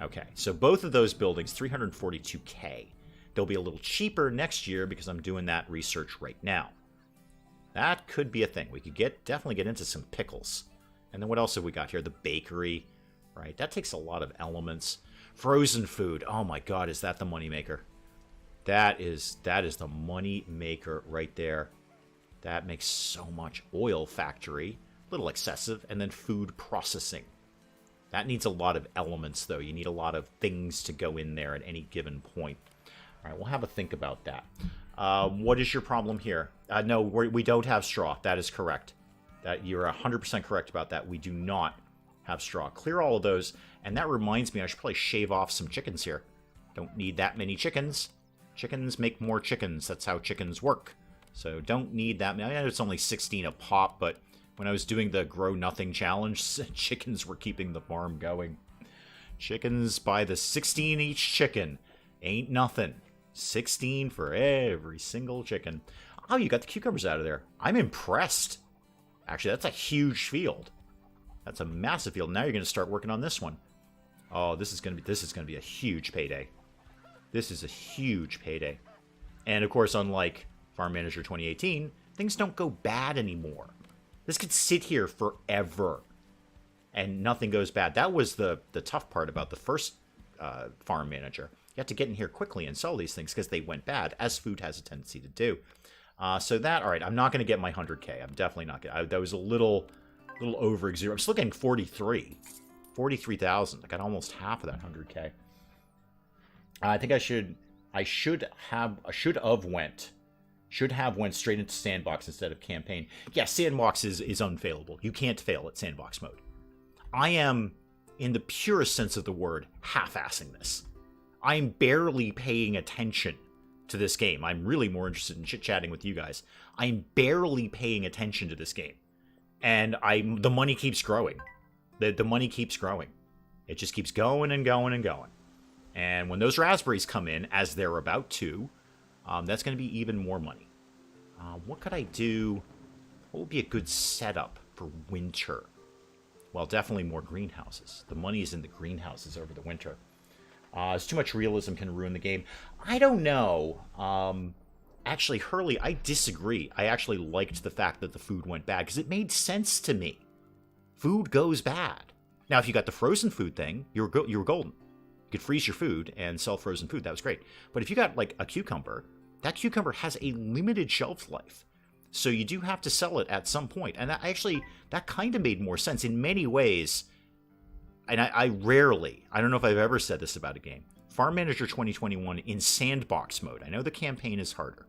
Okay, so both of those buildings, 342K. They'll be a little cheaper next year because I'm doing that research right now. That could be a thing. We could definitely get into some pickles. And then what else have we got here? The bakery, right? That takes a lot of elements. Frozen food. Oh my God, is that the moneymaker? That is the money maker right there. That makes so much. Oil factory, a little excessive, and then food processing. That needs a lot of elements, though. You need a lot of things to go in there at any given point. All right, we'll have a think about that. What is your problem here? No, we don't have straw. That is correct. That you're 100% correct about that. We do not have straw. Clear all of those. And that reminds me, I should probably shave off some chickens here. Don't need that many chickens. Chickens make more chickens. That's how chickens work. So don't need that many. I know it's only 16 a pop, but when I was doing the Grow Nothing challenge, chickens were keeping the farm going. Chickens by the 16 each chicken. Ain't nothing. 16 for every single chicken. Oh, you got the cucumbers out of there. I'm impressed. Actually, that's a huge field. That's a massive field. Now you're going to start working on this one. Oh, this is going to be a huge payday. This is a huge payday. And of course, unlike Farm Manager 2018, things don't go bad anymore. This could sit here forever and nothing goes bad. That was the tough part about the first Farm Manager. You have to get in here quickly and sell these things because they went bad, as food has a tendency to do. So that, all right, I'm not going to get my 100K. I'm definitely not going to. That was a little over exuberant. I'm still getting 43,000. I got almost half of that 100K. I think I should have went straight into sandbox instead of campaign. Yeah, sandbox is unfailable. You can't fail at sandbox mode. I am, in the purest sense of the word, half-assing this. I'm barely paying attention to this game. I'm really more interested in chit-chatting with you guys. I'm barely paying attention to this game. And the money keeps growing. The money keeps growing. It just keeps going and going and going. And when those raspberries come in, as they're about to, that's going to be even more money. What could I do? What would be a good setup for winter? Well, definitely more greenhouses. The money is in the greenhouses over the winter. It's too much realism can ruin the game. I don't know. Actually, Hurley, I disagree. I actually liked the fact that the food went bad because it made sense to me. Food goes bad. Now, if you got the frozen food thing, you were golden. You could freeze your food and sell frozen food. That was great. But if you got like a cucumber, that cucumber has a limited shelf life. So you do have to sell it at some point. And that kind of made more sense in many ways. And I don't know if I've ever said this about a game. Farm Manager 2021 in sandbox mode. I know the campaign is harder,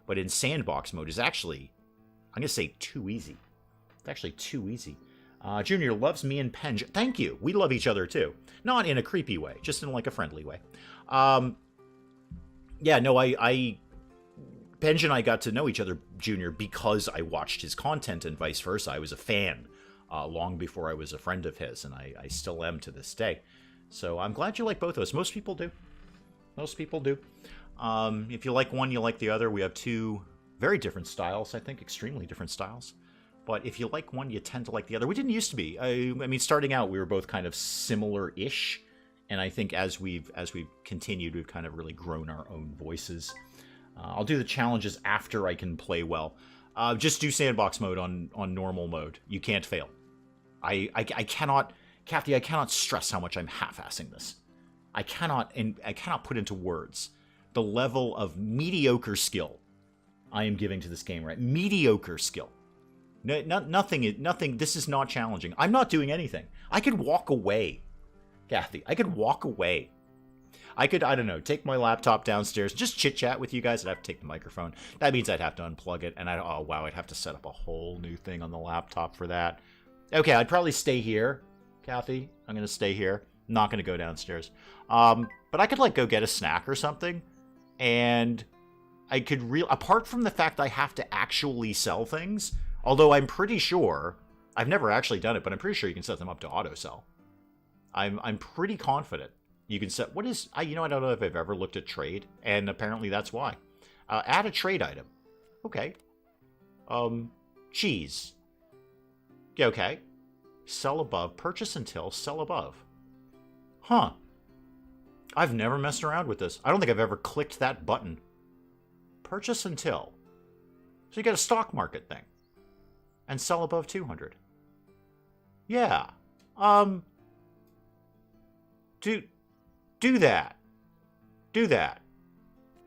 but in sandbox mode is actually, I'm going to say, too easy. It's actually too easy. Junior loves me and Penge. Thank you. We love each other too. Not in a creepy way, just in like a friendly way. Yeah, no, Penge and I got to know each other, Junior, because I watched his content and vice versa. I was a fan long before I was a friend of his, and I still am to this day. So I'm glad you like both of us. Most people do. Most people do. If you like one, you like the other. We have two very different styles, I think, extremely different styles. But if you like one, you tend to like the other. We didn't used to be. I mean, starting out, we were both kind of similar-ish. And I think as we've continued, we've kind of really grown our own voices. I'll do the challenges after I can play well. Just do sandbox mode on normal mode. You can't fail. I cannot, Kathy, I cannot stress how much I'm half-assing this. I cannot put into words the level of mediocre skill I am giving to this game, right? Mediocre skill. Nothing. This is not challenging. I'm not doing anything. I could walk away, Kathy. I could walk away. I don't know, take my laptop downstairs, just chit-chat with you guys. I'd have to take the microphone. That means I'd have to unplug it, and oh, wow, I'd have to set up a whole new thing on the laptop for that. Okay, I'd probably stay here, Kathy. I'm going to stay here. I'm not going to go downstairs. But I could, like, go get a snack or something, and I could apart from the fact I have to actually sell things, although I'm pretty sure, I've never actually done it, but I'm pretty sure you can set them up to auto-sell. I'm pretty confident. You can set, I don't know if I've ever looked at trade, and apparently that's why. Add a trade item. Okay. Cheese. Okay. Sell above, purchase until, sell above. Huh. I've never messed around with this. I don't think I've ever clicked that button. Purchase until. So you get a stock market thing. And sell above 200. Yeah. Do that. Do that.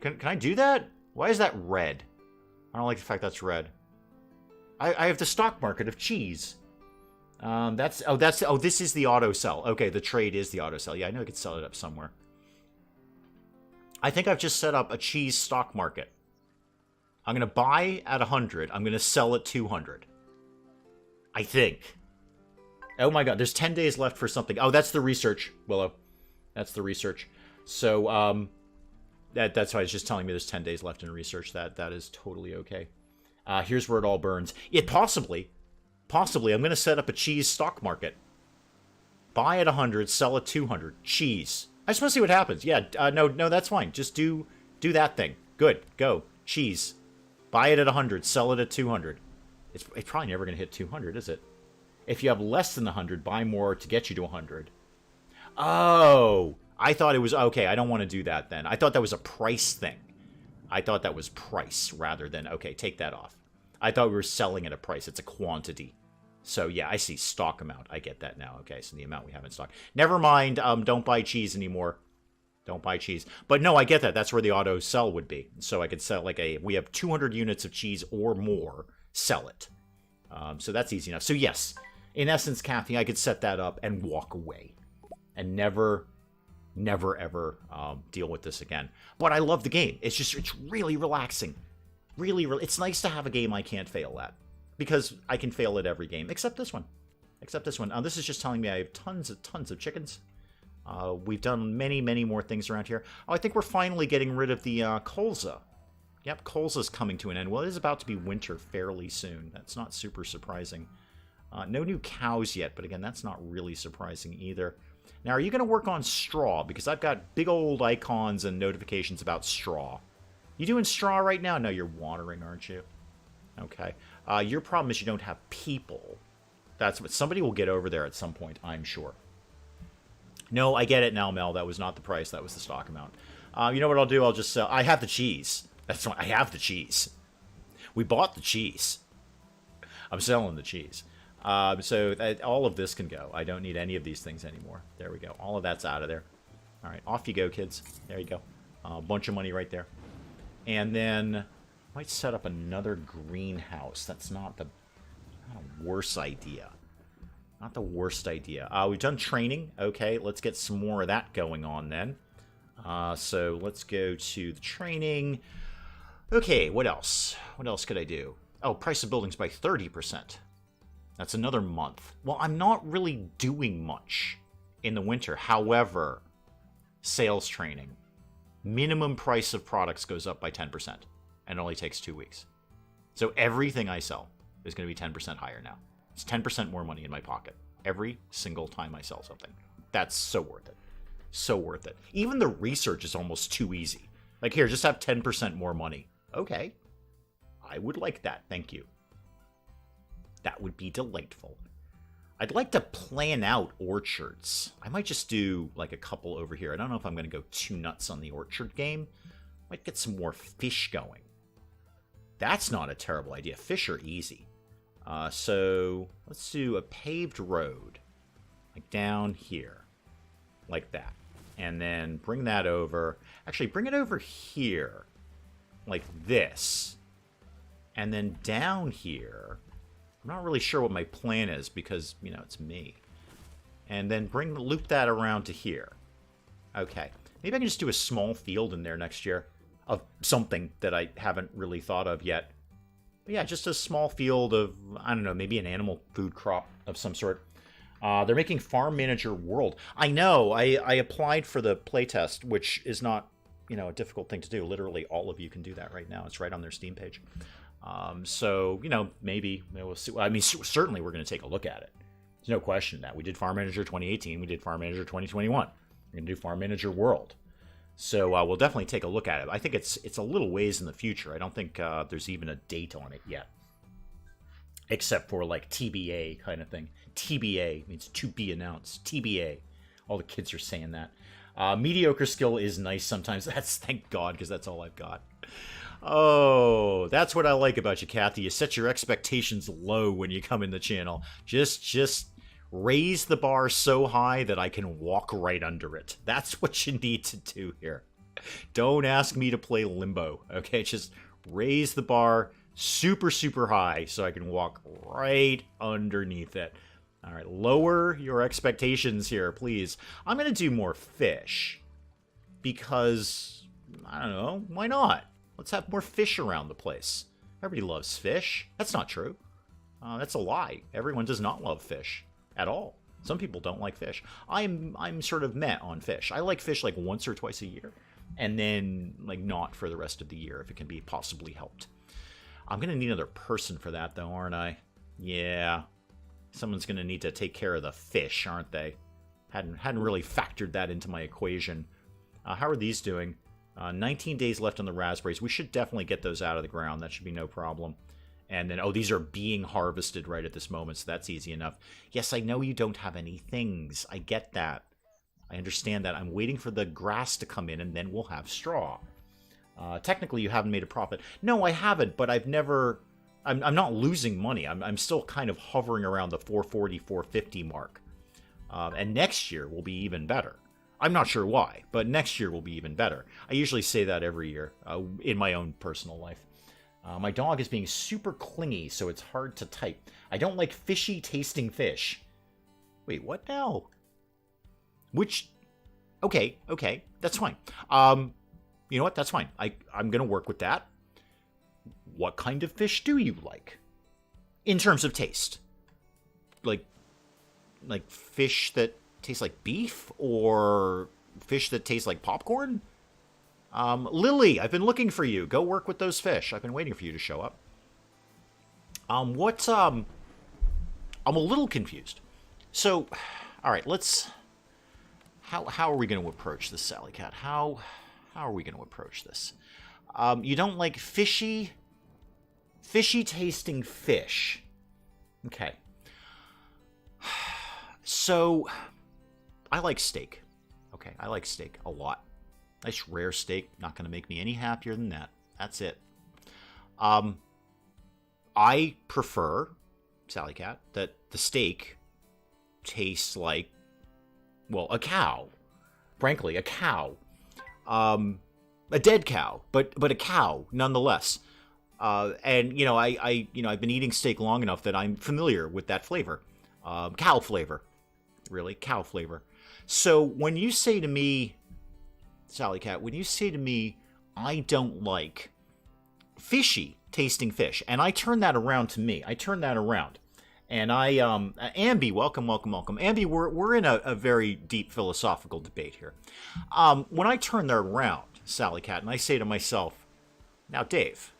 Can I do that? Why is that red? I don't like the fact that's red. I have the stock market of cheese. This is the auto sell. Okay, the trade is the auto sell. Yeah, I know I could sell it up somewhere. I think I've just set up a cheese stock market. I'm going to buy at 100. I'm going to sell at 200. I think. Oh my god, there's 10 days left for something. Oh, that's the research, Willow. That's the research. So, that's why it's just telling me there's 10 days left in research. That is totally okay. Here's where it all burns. Possibly, I'm going to set up a cheese stock market. Buy at 100, sell at 200. Cheese. I just want to see what happens. Yeah, no, that's fine. Just do that thing. Good, go. Cheese. Buy it at 100, sell it at 200. It's probably never going to hit 200, is it? If you have less than 100, buy more to get you to 100. Oh, I thought it was... Okay, I don't want to do that then. I thought that was a price thing. I thought that was price rather than... Okay, take that off. I thought we were selling at a price. It's a quantity. So, yeah, I see stock amount. I get that now. Okay, so the amount we have in stock. Never mind. Don't buy cheese anymore. Don't buy cheese. But no, I get that. That's where the auto sell would be. So I could sell like we have 200 units of cheese or more. Sell it. So that's easy enough. So, yes. In essence, Kathy, I could set that up and walk away. And never, ever deal with this again. But I love the game. It's really relaxing. Really, it's nice to have a game I can't fail at. Because I can fail at every game, except this one. This is just telling me I have tons of chickens. We've done many more things around here. Oh, I think we're finally getting rid of the colza. Yep, colza's coming to an end. Well, it is about to be winter fairly soon. That's not super surprising. No new cows yet, but again, that's not really surprising either. Now, are you going to work on straw? Because I've got big old icons and notifications about straw. You doing straw right now? No, you're watering, aren't you? Okay. Your problem is you don't have people. That's what somebody will get over there at some point, I'm sure. No, I get it now, Mel. That was not the price. That was the stock amount. You know what I'll do? I'll just sell. I have the cheese. That's why I have the cheese. We bought the cheese. I'm selling the cheese. So all of this can go. I don't need any of these things anymore. There we go. All of that's out of there. All right, off you go, kids. There you go. A bunch of money right there. And then I might set up another greenhouse. That's not a worse idea. Not the worst idea. We've done training. Okay, let's get some more of that going on then. So let's go to the training. Okay, what else? What else could I do? Oh, price of buildings by 30%. That's another month. Well, I'm not really doing much in the winter. However, sales training. Minimum price of products goes up by 10%. And it only takes 2 weeks. So everything I sell is going to be 10% higher now. It's 10% more money in my pocket. Every single time I sell something. That's so worth it. So worth it. Even the research is almost too easy. Like, here, just have 10% more money. Okay. I would like that. Thank you. That would be delightful. I'd like to plan out orchards. I might just do like a couple over here. I don't know if I'm going to go too nuts on the orchard game. Might get some more fish going. That's not a terrible idea. Fish are easy. So let's do a paved road. Like down here. Like that. And then bring that over. Actually, bring it over here. Like this. And then down here... I'm not really sure what my plan is because, you know, it's me. And then loop that around to here. Okay. Maybe I can just do a small field in there next year of something that I haven't really thought of yet. But yeah, just a small field of, I don't know, maybe an animal food crop of some sort. They're making Farm Manager World. I know. I applied for the playtest, which is not, you know, a difficult thing to do. Literally all of you can do that right now. It's right on their Steam page. So, you know, maybe we'll see. I mean, certainly we're going to take a look at it. There's no question that. We did Farm Manager 2018. We did Farm Manager 2021. We're going to do Farm Manager World. So we'll definitely take a look at it. I think it's a little ways in the future. I don't think there's even a date on it yet. except for like TBA kind of thing. TBA means to be announced. TBA. All the kids are saying that. Mediocre skill is nice sometimes. That's thank God, because that's all I've got. Oh, that's what I like about you, Kathy. You set your expectations low when you come in the channel. Just raise the bar so high that I can walk right under it. That's what you need to do here. Don't ask me to play Limbo, okay? Just raise the bar super, super high so I can walk right underneath it. All right, lower your expectations here, please. I'm going to do more fish because, I don't know, why not? Let's have more fish around the place. Everybody loves fish. That's not true. That's a lie. Everyone does not love fish at all. Some people don't like fish. I'm sort of meh on fish. I like fish like once or twice a year, and then like not for the rest of the year if it can be possibly helped. I'm going to need another person for that, though, aren't I? Yeah. Someone's going to need to take care of the fish, aren't they? Hadn't really factored that into my equation. How are these doing? 19 days left on the raspberries. We should definitely get those out of the ground. That should be no problem. And then, oh, these are being harvested right at this moment, so that's easy enough. Yes, I know you don't have any things. I get that. I understand that. I'm waiting for the grass to come in, and then we'll have straw. Technically, you haven't made a profit. No, I haven't, but I've never... I'm not losing money. I'm still kind of hovering around the 440, 450 mark. And next year will be even better. I'm not sure why, but next year will be even better. I usually say that every year in my own personal life. My dog is being super clingy, so it's hard to type. I don't like fishy tasting fish. Wait, what now? Which... Okay, that's fine. You know what? That's fine. I'm going to work with that. What kind of fish do you like? In terms of taste. Like fish that taste like beef? Or fish that taste like popcorn? Lily, I've been looking for you. Go work with those fish. I've been waiting for you to show up. I'm a little confused. So, all right, let's... How are we going to approach this, Sally Cat? How are we going to approach this? You don't like fishy tasting fish. Okay. So, I like steak. Okay, I like steak a lot. Nice rare steak. Not going to make me any happier than that. That's it. I prefer, Sally Cat, that the steak tastes like, well, a cow. Frankly, a cow. A dead cow, but a cow nonetheless. And you know, I've been eating steak long enough that I'm familiar with that flavor, cow flavor, really cow flavor. So when you say to me, Sally Cat, when you say to me, I don't like fishy tasting fish, and I turn that around to me, and Ambi, welcome. Ambi, we're in a very deep philosophical debate here. When I turn that around, Sally Cat, and I say to myself, now, Dave,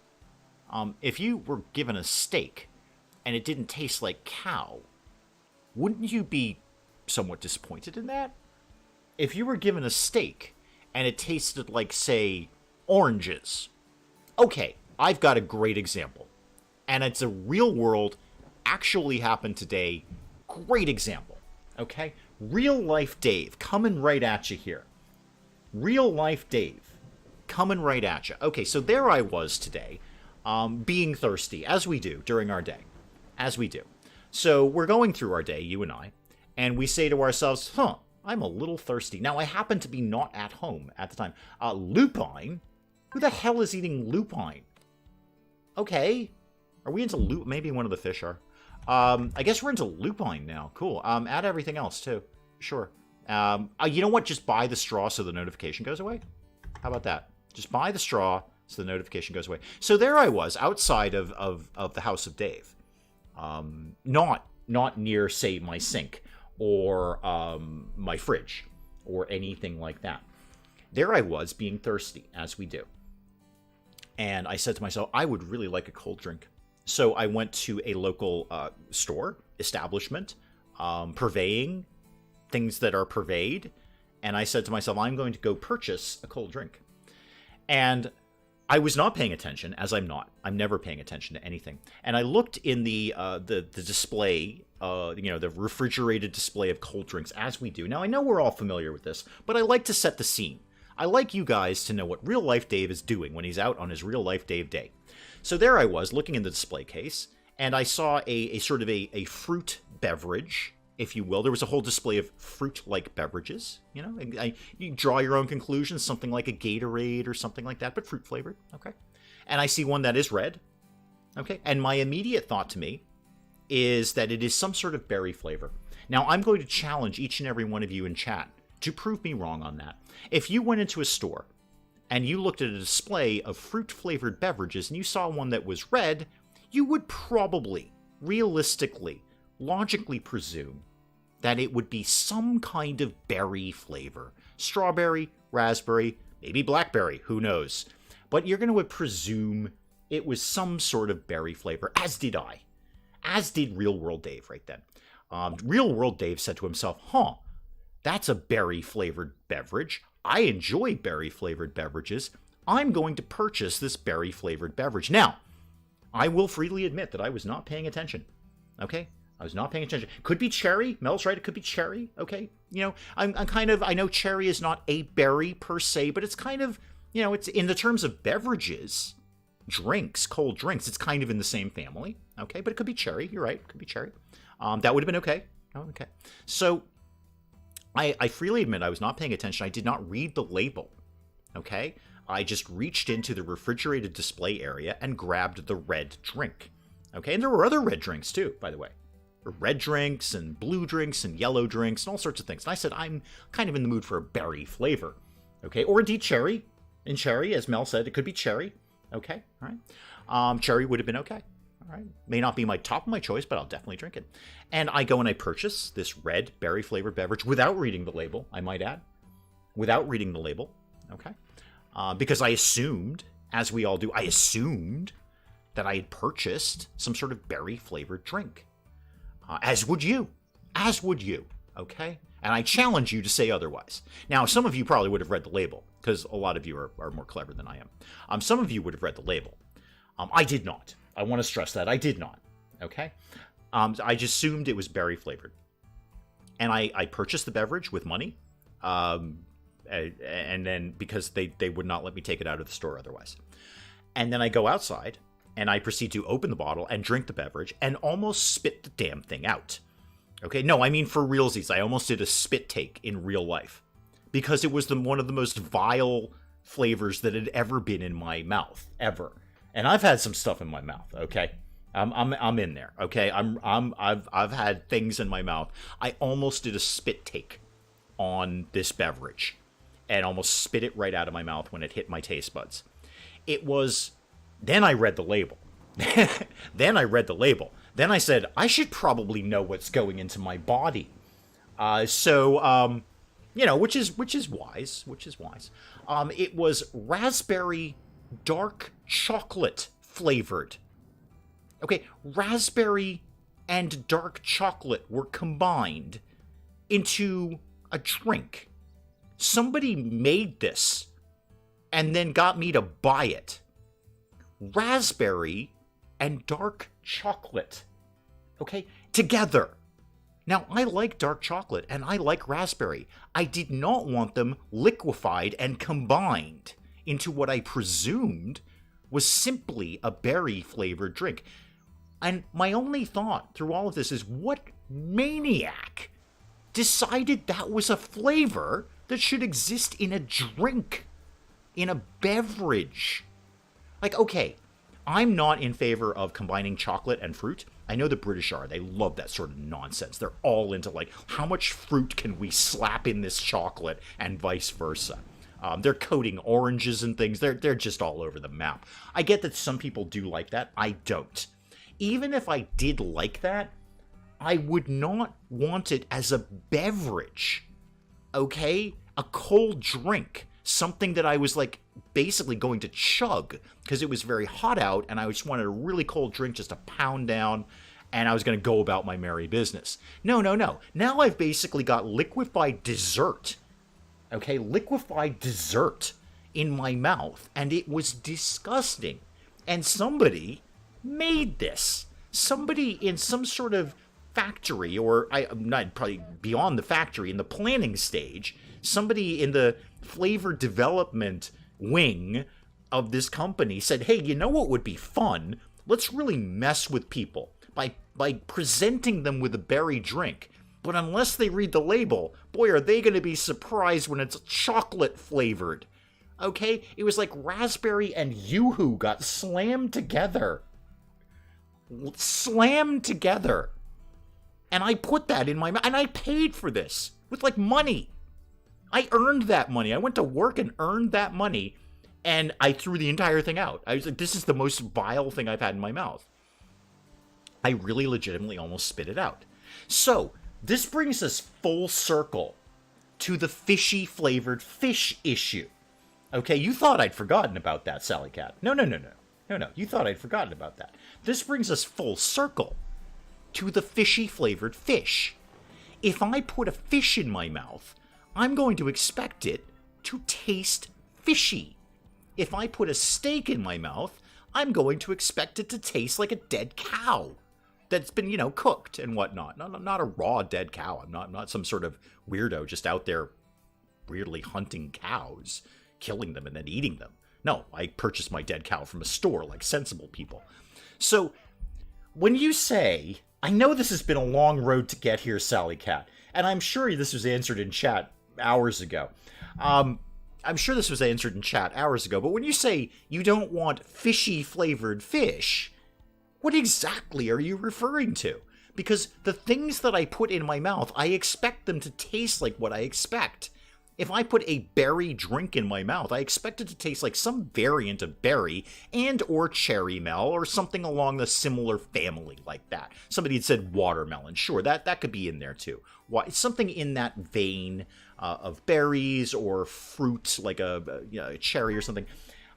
if you were given a steak and it didn't taste like cow, wouldn't you be somewhat disappointed in that? If you were given a steak and it tasted like, say, oranges, okay, I've got a great example. And it's a real world, actually happened today, great example, okay? Real life Dave, coming right at you here. Real life Dave, coming right at you. Okay, so there I was today, being thirsty, as we do during our day. As we do. So we're going through our day, you and I, and we say to ourselves, I'm a little thirsty. Now, I happen to be not at home at the time. Lupine? Who the hell is eating lupine? Okay. Are we into lupine? Maybe one of the fish are. I guess we're into lupine now. Cool. Add everything else, too. Sure. You know what? Just buy the straw so the notification goes away. How about that? Just buy the straw so the notification goes away. So there I was, outside of the house of Dave. Not near, say, my sink or my fridge or anything like that. There I was, being thirsty, as we do. And I said to myself, I would really like a cold drink. So I went to a local store, establishment, purveying things that are purveyed. And I said to myself, I'm going to go purchase a cold drink. And I was not paying attention, as I'm not. I'm never paying attention to anything. And I looked in the display, the refrigerated display of cold drinks, as we do. Now, I know we're all familiar with this, but I like to set the scene. I like you guys to know what real-life Dave is doing when he's out on his real-life Dave day. So there I was, looking in the display case, and I saw a sort of a fruit beverage, if you will. There was a whole display of fruit-like beverages, you draw your own conclusions, something like a Gatorade or something like that, but fruit-flavored, okay? And I see one that is red, okay? And my immediate thought to me is that it is some sort of berry flavor. Now, I'm going to challenge each and every one of you in chat to prove me wrong on that. If you went into a store and you looked at a display of fruit-flavored beverages and you saw one that was red, you would probably, realistically, logically presume that it would be some kind of berry flavor. Strawberry, raspberry, maybe blackberry, who knows. But you're going to presume it was some sort of berry flavor, as did I. As did Real World Dave right then. Real World Dave said to himself, that's a berry-flavored beverage. I enjoy berry-flavored beverages. I'm going to purchase this berry-flavored beverage. Now, I will freely admit that I was not paying attention. Okay? I was not paying attention. Could be cherry. Mel's right, it could be cherry. Okay? I'm kind of, I know cherry is not a berry per se, but it's kind of, it's in the terms of beverages, drinks, cold drinks, it's kind of in the same family. Okay? But it could be cherry. You're right. It could be cherry. That would have been okay. Oh, okay. So, I freely admit I was not paying attention. I did not read the label, okay? I just reached into the refrigerated display area and grabbed the red drink, okay? And there were other red drinks too, by the way. Red drinks and blue drinks and yellow drinks and all sorts of things. And I said, I'm kind of in the mood for a berry flavor, okay? Or indeed cherry. In cherry, as Mel said, it could be cherry, okay? All right. Cherry would have been okay. All right. May not be my top of my choice, but I'll definitely drink it. And I go and I purchase this red berry-flavored beverage without reading the label, I might add. Without reading the label, okay? Because I assumed, as we all do, I assumed that I had purchased some sort of berry-flavored drink. As would you. As would you, okay? And I challenge you to say otherwise. Now, some of you probably would have read the label, because a lot of you are more clever than I am. Some of you would have read the label. I did not. I want to stress that. I did not. Okay? I just assumed it was berry flavored. And I purchased the beverage with money. And then, because they would not let me take it out of the store otherwise. And then I go outside, and I proceed to open the bottle and drink the beverage, and almost spit the damn thing out. Okay? No, I mean for realsies. I almost did a spit take in real life. Because it was one of the most vile flavors that had ever been in my mouth. Ever. And I've had some stuff in my mouth, okay? I'm in there, okay? I've had things in my mouth. I almost did a spit take on this beverage and almost spit it right out of my mouth when it hit my taste buds. Then I read the label. Then I said, I should probably know what's going into my body. Which is wise. It was raspberry dark chocolate flavored. Okay, raspberry and dark chocolate were combined into a drink. Somebody made this and then got me to buy it. Raspberry and dark chocolate. Okay, together. Now, I like dark chocolate and I like raspberry. I did not want them liquefied and combined into what I presumed was simply a berry-flavored drink. And my only thought through all of this is, what maniac decided that was a flavor that should exist in a drink, in a beverage? Like, okay, I'm not in favor of combining chocolate and fruit. I know the British are. They love that sort of nonsense. They're all into, like, how much fruit can we slap in this chocolate and vice versa. They're coating oranges and things. They're just all over the map. I get that some people do like that. I don't. Even if I did like that, I would not want it as a beverage. Okay? A cold drink. Something that I was, like, basically going to chug because it was very hot out and I just wanted a really cold drink just to pound down and I was going to go about my merry business. No. Now I've basically got liquefied dessert. Okay, liquefied dessert in my mouth, and it was disgusting. And somebody made this. Somebody in some sort of factory, or I'm not probably beyond the factory, in the planning stage, somebody in the flavor development wing of this company said, hey, you know what would be fun? Let's really mess with people by presenting them with a berry drink. But unless they read the label, boy, are they going to be surprised when it's chocolate flavored. Okay? It was like raspberry and yoo-hoo got slammed together. Slammed together. And I put that in my mouth. And I paid for this with, like, money. I earned that money. I went to work and earned that money. And I threw the entire thing out. I was like, this is the most vile thing I've had in my mouth. I really legitimately almost spit it out. So, this brings us full circle to the fishy flavored fish issue. Okay, you thought I'd forgotten about that, Sally Cat. No. You thought I'd forgotten about that. This brings us full circle to the fishy flavored fish. If I put a fish in my mouth, I'm going to expect it to taste fishy. If I put a steak in my mouth, I'm going to expect it to taste like a dead cow that's been, cooked and whatnot. Not a raw dead cow. I'm not some sort of weirdo just out there weirdly hunting cows, killing them and then eating them. No, I purchased my dead cow from a store like sensible people. So when you say, I know this has been a long road to get here, Sally Cat, and I'm sure this was answered in chat hours ago. But when you say you don't want fishy flavored fish, what exactly are you referring to? Because the things that I put in my mouth, I expect them to taste like what I expect. If I put a berry drink in my mouth, I expect it to taste like some variant of berry and or cherry mel or something along the similar family like that. Somebody had said watermelon. Sure, that could be in there too. Something in that vein of berries or fruit like a cherry or something.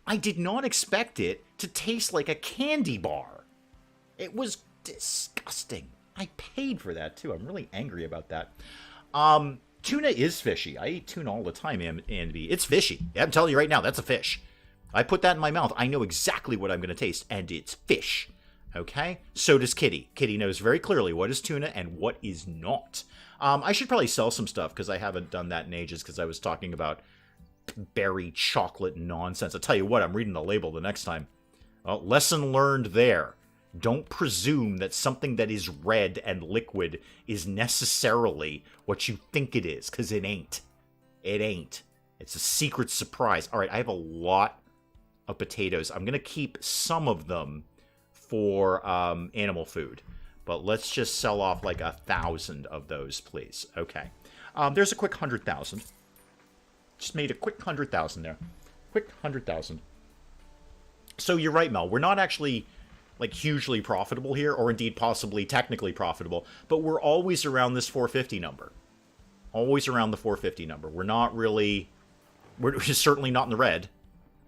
I did not expect it to taste like a candy bar. It was disgusting. I paid for that too. I'm really angry about that. Tuna is fishy. I eat tuna all the time, Andy. It's fishy. I'm telling you right now, that's a fish. I put that in my mouth. I know exactly what I'm going to taste, and it's fish. Okay? So does Kitty. Kitty knows very clearly what is tuna and what is not. I should probably sell some stuff, because I haven't done that in ages, because I was talking about berry chocolate nonsense. I'll tell you what, I'm reading the label the next time. Well, lesson learned there. Don't presume that something that is red and liquid is necessarily what you think it is, because it ain't. It ain't. It's a secret surprise. All right, I have a lot of potatoes. I'm going to keep some of them for animal food, but let's just sell off like 1,000 of those, please. Okay. There's a quick 100,000. Just made a quick 100,000 there. Quick 100,000. So you're right, Mel. We're not actually like hugely profitable here, or indeed possibly technically profitable, but we're always around this 450 number. Always around the 450 number. We're certainly not in the red.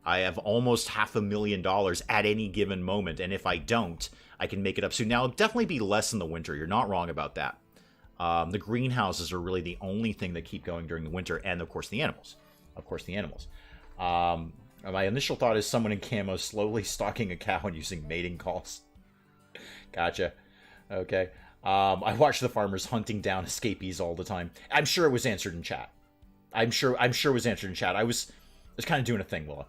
I have almost $500,000 at any given moment, and if I don't, I can make it up soon. Now, it'll definitely be less in the winter. You're not wrong about that. The greenhouses are really the only thing that keep going during the winter, and of course the animals. My initial thought is someone in camo slowly stalking a cow and using mating calls. Gotcha. Okay. I watch the farmers hunting down escapees all the time. I'm sure it was answered in chat. I'm sure it was answered in chat. I was kind of doing a thing, Willa.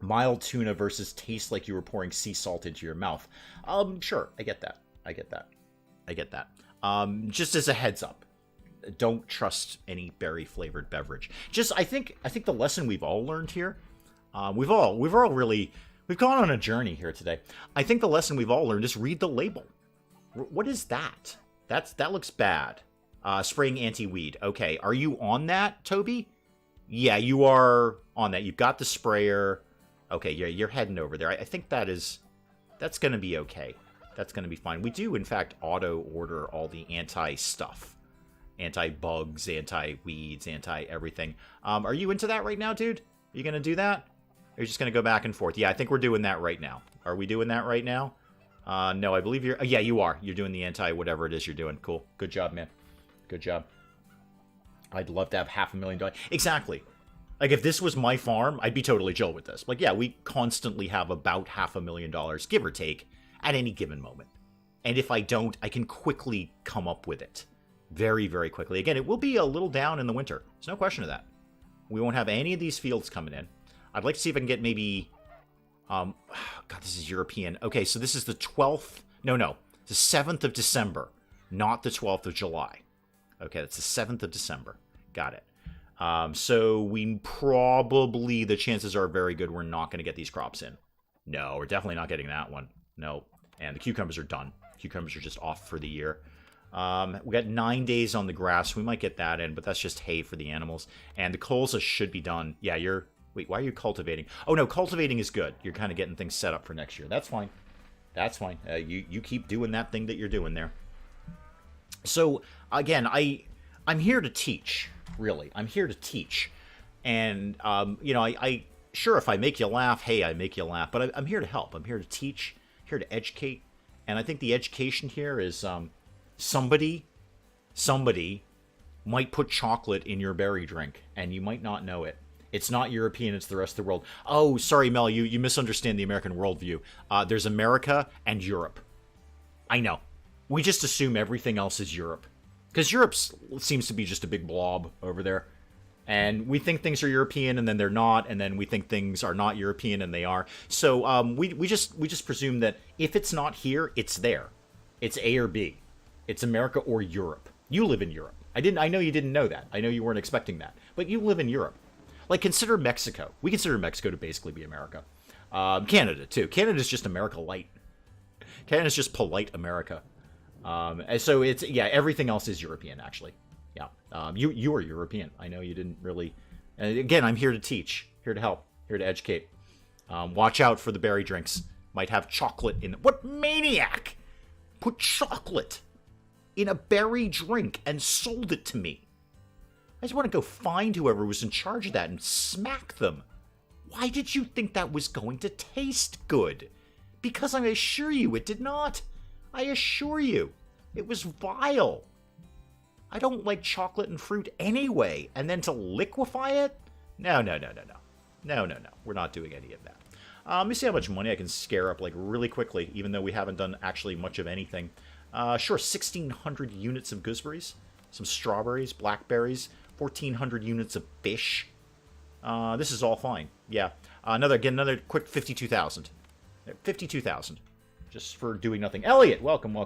Mild tuna versus taste like you were pouring sea salt into your mouth. Sure. I get that. Just as a heads up. Don't trust any berry flavored beverage. I think the lesson we've all learned here, we've gone on a journey here today. I think the lesson we've all learned is read the label. What is that? That looks bad. Spraying anti-weed. Okay, are you on that, Toby? Yeah, you are on that. You've got the sprayer. Okay, you're heading over there. I think that's going to be okay. That's going to be fine. We do, in fact, auto-order all the anti-stuff. Anti-bugs, anti-weeds, anti-everything. Are you into that right now, dude? Are you going to do that? Or are you just going to go back and forth? Yeah, I think we're doing that right now. Are we doing that right now? No, I believe you're... yeah, you are. You're doing the anti-whatever it is you're doing. Cool. Good job, man. Good job. I'd love to have $500,000. Exactly. Like, if this was my farm, I'd be totally chill with this. Like, yeah, we constantly have about $500,000, give or take, at any given moment. And if I don't, I can quickly come up with it. Very, very quickly. Again, it will be a little down in the winter. There's no question of that. We won't have any of these fields coming in. I'd like to see if I can get maybe... God, this is European. Okay, so this is the 12th... No. The 7th of December, not the 12th of July. Okay, that's the 7th of December. Got it. So we probably, the chances are very good we're not going to get these crops in. No, we're definitely not getting that one. No. And the cucumbers are done. Cucumbers are just off for the year. We got 9 days on the grass. We might get that in, but that's just hay for the animals. And the colza should be done. Yeah, you're... Wait, why are you cultivating? Oh, no, cultivating is good. You're kind of getting things set up for next year. That's fine. That's fine. You keep doing that thing that you're doing there. So, again, I'm here to teach, really. I'm here to teach. And, you know, sure, if I make you laugh, hey, I make you laugh. But I'm here to help. I'm here to teach, here to educate. And I think the education here is somebody might put chocolate in your berry drink, and you might not know it. It's not European, it's the rest of the world. Oh, sorry, Mel, you misunderstand the American worldview. There's America and Europe. I know. We just assume everything else is Europe. Because Europe seems to be just a big blob over there. And we think things are European, and then they're not, and then we think things are not European, and they are. So we just presume that if it's not here, it's there. It's A or B. It's America or Europe. You live in Europe. I know you didn't know that. I know you weren't expecting that. But you live in Europe. Like, consider Mexico. We consider Mexico to basically be America. Canada, too. Canada's just America light. Canada's just polite America. And so it's, yeah, everything else is European, actually. Yeah. You are European. I know you didn't really... And again, I'm here to teach, here to help, here to educate. Watch out for the berry drinks. Might have chocolate in them. What maniac put chocolate in a berry drink and sold it to me? I just want to go find whoever was in charge of that and smack them. Why did you think that was going to taste good? Because I assure you it did not. I assure you. It was vile. I don't like chocolate and fruit anyway. And then to liquefy it? No. We're not doing any of that. Let me see how much money I can scare up like really quickly, even though we haven't done actually much of anything. Sure, 1,600 units of gooseberries. Some strawberries, blackberries. 1,400 units of fish. This is all fine. Yeah. Another quick 52,000. 52,000. Just for doing nothing. Elliot, welcome.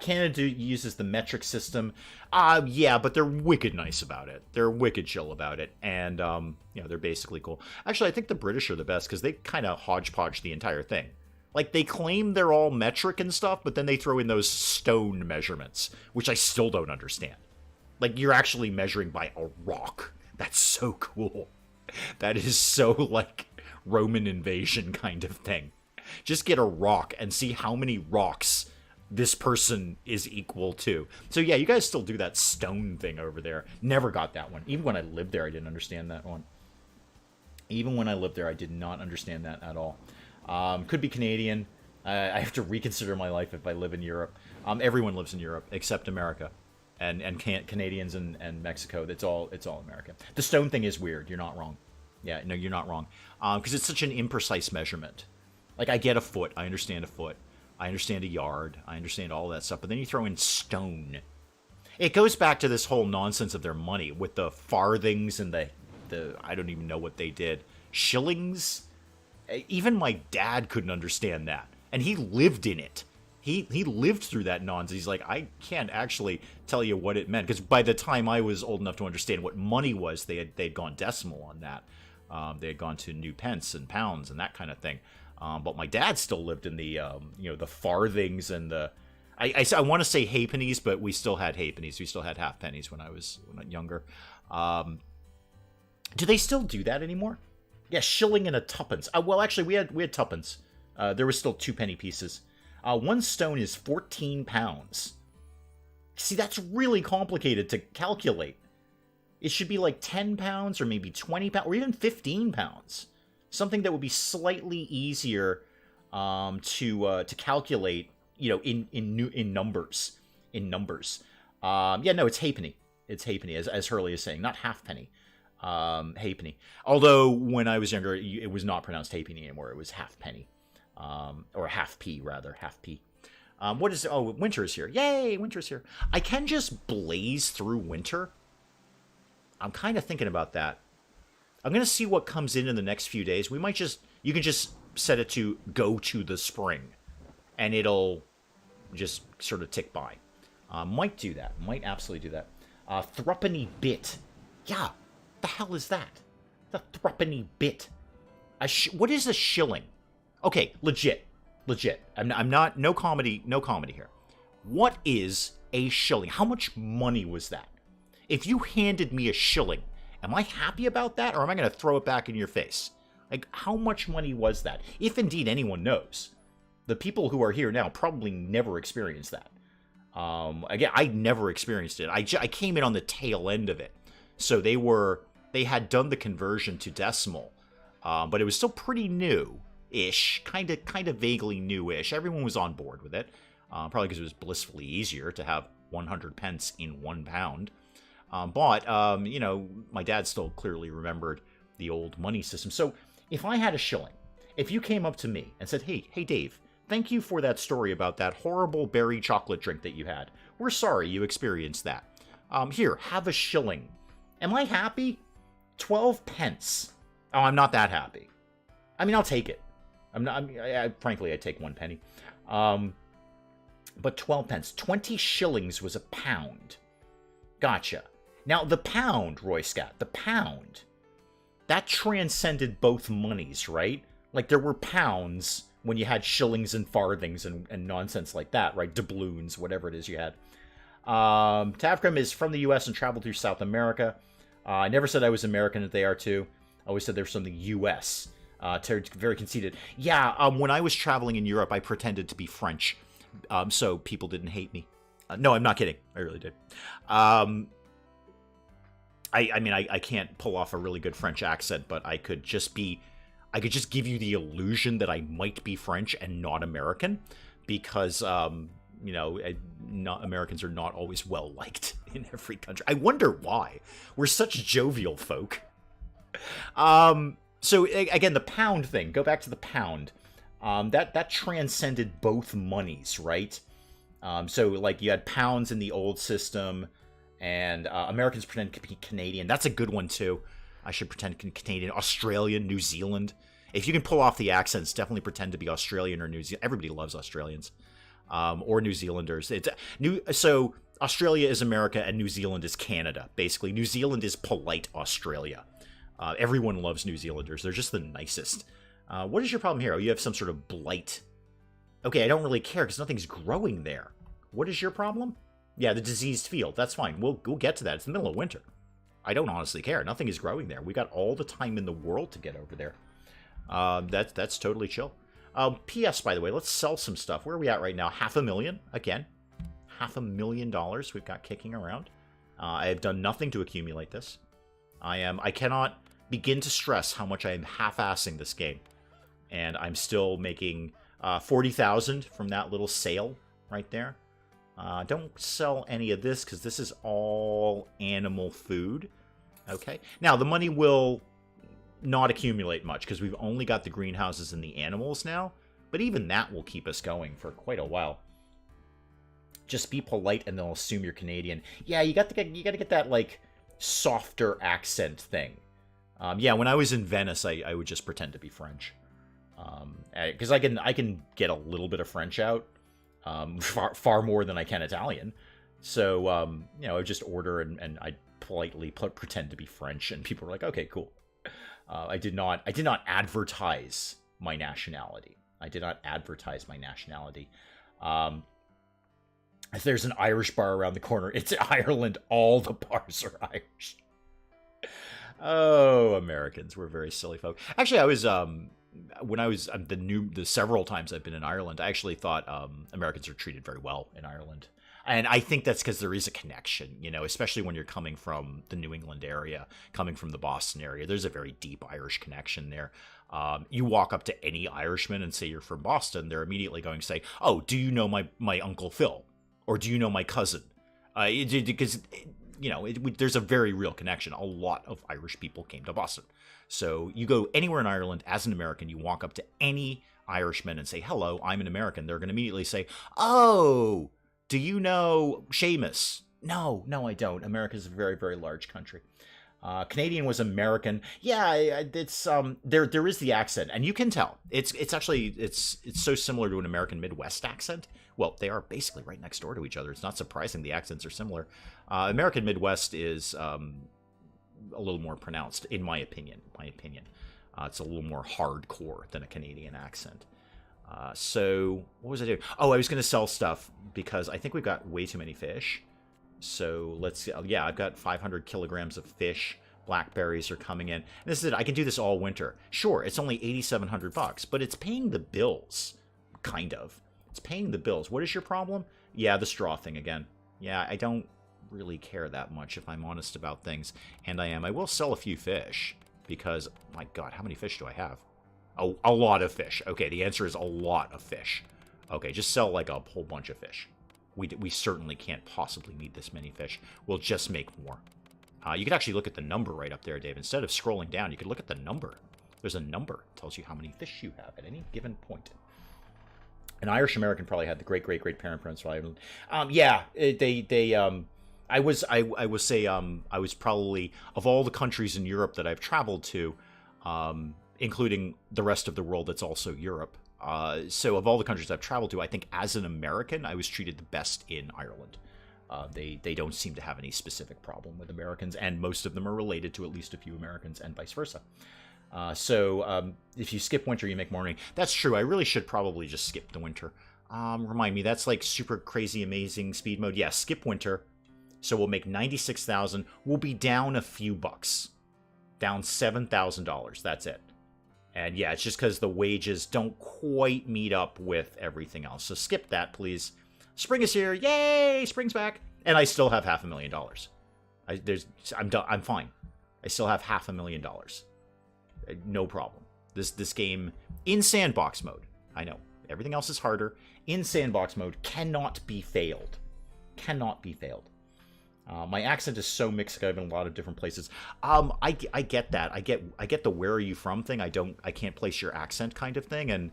Canada uses the metric system. Yeah, but they're wicked nice about it. They're wicked chill about it. And, you know, they're basically cool. Actually, I think the British are the best because they kind of hodgepodge the entire thing. Like, they claim they're all metric and stuff, but then they throw in those stone measurements, which I still don't understand. Like, you're actually measuring by a rock. That's so cool. That is so, like, Roman invasion kind of thing. Just get a rock and see how many rocks this person is equal to. So, yeah, you guys still do that stone thing over there. Never got that one. Even when I lived there, I didn't understand that one. Even when I lived there, I did not understand that at all. Could be Canadian. I have to reconsider my life if I live in Europe. Everyone lives in Europe except America. And Canadians and Mexico, it's all America. The stone thing is weird. You're not wrong. Yeah, no, you're not wrong. Because it's such an imprecise measurement. Like, I get a foot. I understand a foot. I understand a yard. I understand all that stuff. But then you throw in stone. It goes back to this whole nonsense of their money with the farthings and the I don't even know what they did. Shillings? Even my dad couldn't understand that. And he lived in it. He lived through that nonsense. He's like, I can't actually tell you what it meant. Because by the time I was old enough to understand what money was, they'd gone decimal on that. They had gone to new pence and pounds and that kind of thing. But my dad still lived in the, the farthings and the... I want to say halfpennies, but we still had halfpennies. We still had half pennies when I was younger. Do they still do that anymore? Yeah, shilling and a tuppence. Well, actually, we had tuppence. There was still 2 penny pieces. 1 stone is 14 pounds. See, that's really complicated to calculate. It should be like 10 pounds or maybe 20 pounds or even 15 pounds. Something that would be slightly easier to calculate, in numbers. Yeah, no, it's halfpenny. It's halfpenny, as Hurley is saying, not halfpenny. Halfpenny. Although when I was younger, it was not pronounced halfpenny anymore. It was halfpenny, or half p rather, half p. What is? Oh, winter is here! Yay, winter is here! I can just blaze through winter. I'm kind of thinking about that. I'm gonna see what comes in the next few days. We might just, you can just set it to go to the spring, and it'll just sort of tick by. Might do that. Might absolutely do that. Threepenny bit. Yeah. The hell is that? The threepenny bit. What is a shilling? Okay, legit. I'm not, no comedy here. What is a shilling? How much money was that? If you handed me a shilling, am I happy about that, or am I going to throw it back in your face? Like, how much money was that? If indeed anyone knows. The people who are here now probably never experienced that. Again, I never experienced it. I came in on the tail end of it. So they had done the conversion to decimal, but it was still pretty new-ish, kind of vaguely new-ish. Everyone was on board with it, probably because it was blissfully easier to have 100 pence in £1. But you know, my dad still clearly remembered the old money system. So if I had a shilling, if you came up to me and said, hey Dave, thank you for that story about that horrible berry chocolate drink that you had. We're sorry you experienced that. Here, have a shilling. Am I happy? 12 pence. Oh, I'm not that happy. I mean, I'll take it. Frankly, I'd take 1 penny. But 12 pence. 20 shillings was a pound. Gotcha. Now, the pound, Roy Scott, the pound, that transcended both monies, right? Like, there were pounds when you had shillings and farthings and nonsense like that, right? Doubloons, whatever it is you had. Tavgrim is from the U.S. and traveled through South America. I never said I was American, if they are too. I always said they're from the U.S. Very conceited. Yeah, when I was traveling in Europe, I pretended to be French, so people didn't hate me. No, I'm not kidding. I really did. I mean, I can't pull off a really good French accent, but I could just give you the illusion that I might be French and not American, because, you know, Americans are not always well liked in every country. I wonder why. We're such jovial folk. So again, the pound thing. Go back to the pound. That transcended both monies, right? So like you had pounds in the old system, and Americans pretend to be Canadian. That's a good one too. I should pretend Canadian, Australian, New Zealand. If you can pull off the accents, definitely pretend to be Australian or New Zealand. Everybody loves Australians, or New Zealanders. So Australia is America and New Zealand is Canada. Basically, New Zealand is polite Australia. Everyone loves New Zealanders. They're just the nicest. What is your problem here? Oh, you have some sort of blight. Okay, I don't really care because nothing's growing there. What is your problem? Yeah, the diseased field. That's fine. We'll get to that. It's the middle of winter. I don't honestly care. Nothing is growing there. We got all the time in the world to get over there. That's totally chill. P.S. by the way, let's sell some stuff. Where are we at right now? $500,000 again. $500,000 we've got kicking around. I have done nothing to accumulate this. I cannot begin to stress how much I am half-assing this game, and I'm still making 40,000 from that little sale right there. Don't sell any of this because this is all animal food. Okay. Now, the money will not accumulate much because we've only got the greenhouses and the animals now, but even that will keep us going for quite a while. Just be polite and they'll assume you're Canadian. Yeah, you got to get that, like, softer accent thing. Yeah, when I was in Venice, I would just pretend to be French. Because I can get a little bit of French out. Far more than I can Italian. So, you know, I would just order and I'd politely pretend to be French, and people were like, okay, cool. I did not advertise my nationality. If there's an Irish bar around the corner, it's Ireland. All the bars are Irish. Oh, Americans, we're very silly folk. Actually, I was when I was the several times I've been in Ireland, I actually thought Americans are treated very well in Ireland. And I think that's because there is a connection, you know, especially when you're coming from the New England area, coming from the Boston area. There's a very deep Irish connection there. You walk up to any Irishman and say you're from Boston, they're immediately going to say, oh, do you know my Uncle Phil? Or do you know my cousin? Because, there's a very real connection. A lot of Irish people came to Boston. So you go anywhere in Ireland as an American, you walk up to any Irishman and say, hello, I'm an American. They're going to immediately say, oh, do you know Seamus? No, I don't. America's a very, very large country. Canadian was American. Yeah, it's there is the accent, and you can tell. It's actually so similar to an American Midwest accent. Well, they are basically right next door to each other. It's not surprising the accents are similar. American Midwest is a little more pronounced, in my opinion. It's a little more hardcore than a Canadian accent. So what was I doing? Oh, I was going to sell stuff because I think we've got way too many fish. So let's see. Yeah, I've got 500 kilograms of fish. Blackberries are coming in. And this is it. I can do this all winter. Sure, it's only $8,700, but it's paying the bills. Kind of. It's paying the bills. What is your problem? Yeah, the straw thing again. Yeah, I don't really care that much if I'm honest about things. And I am. I will sell a few fish because, my God, how many fish do I have? Oh, a lot of fish. Okay, the answer is a lot of fish. Okay, just sell like a whole bunch of fish. We certainly can't possibly need this many fish. We'll just make more. You could actually look at the number right up there, Dave. Instead of scrolling down, you could look at the number. There's a number. It tells you how many fish you have at any given point. An Irish American probably had the great-great-great-parents from Ireland. I was probably, of all the countries in Europe that I've traveled to, including the rest of the world that's also Europe, so of all the countries I've traveled to, I think as an American, I was treated the best in Ireland. They don't seem to have any specific problem with Americans, and most of them are related to at least a few Americans, and vice versa. So if you skip winter, you make more money. That's true. I really should probably just skip the winter. Remind me, that's like super crazy amazing speed mode. Yeah, skip winter. So we'll make $96,000. We'll be down a few bucks. Down $7,000. That's it. And yeah, it's just because the wages don't quite meet up with everything else. So skip that, please. Spring is here. Yay! Spring's back. And I still have $500,000. I'm done. I'm fine. I still have $500,000. No problem. This game in sandbox mode. I know everything else is harder. In sandbox mode cannot be failed. Cannot be failed. My accent is so mixed. I've been in a lot of different places. I get that. I get the where are you from thing. I can't place your accent kind of thing, and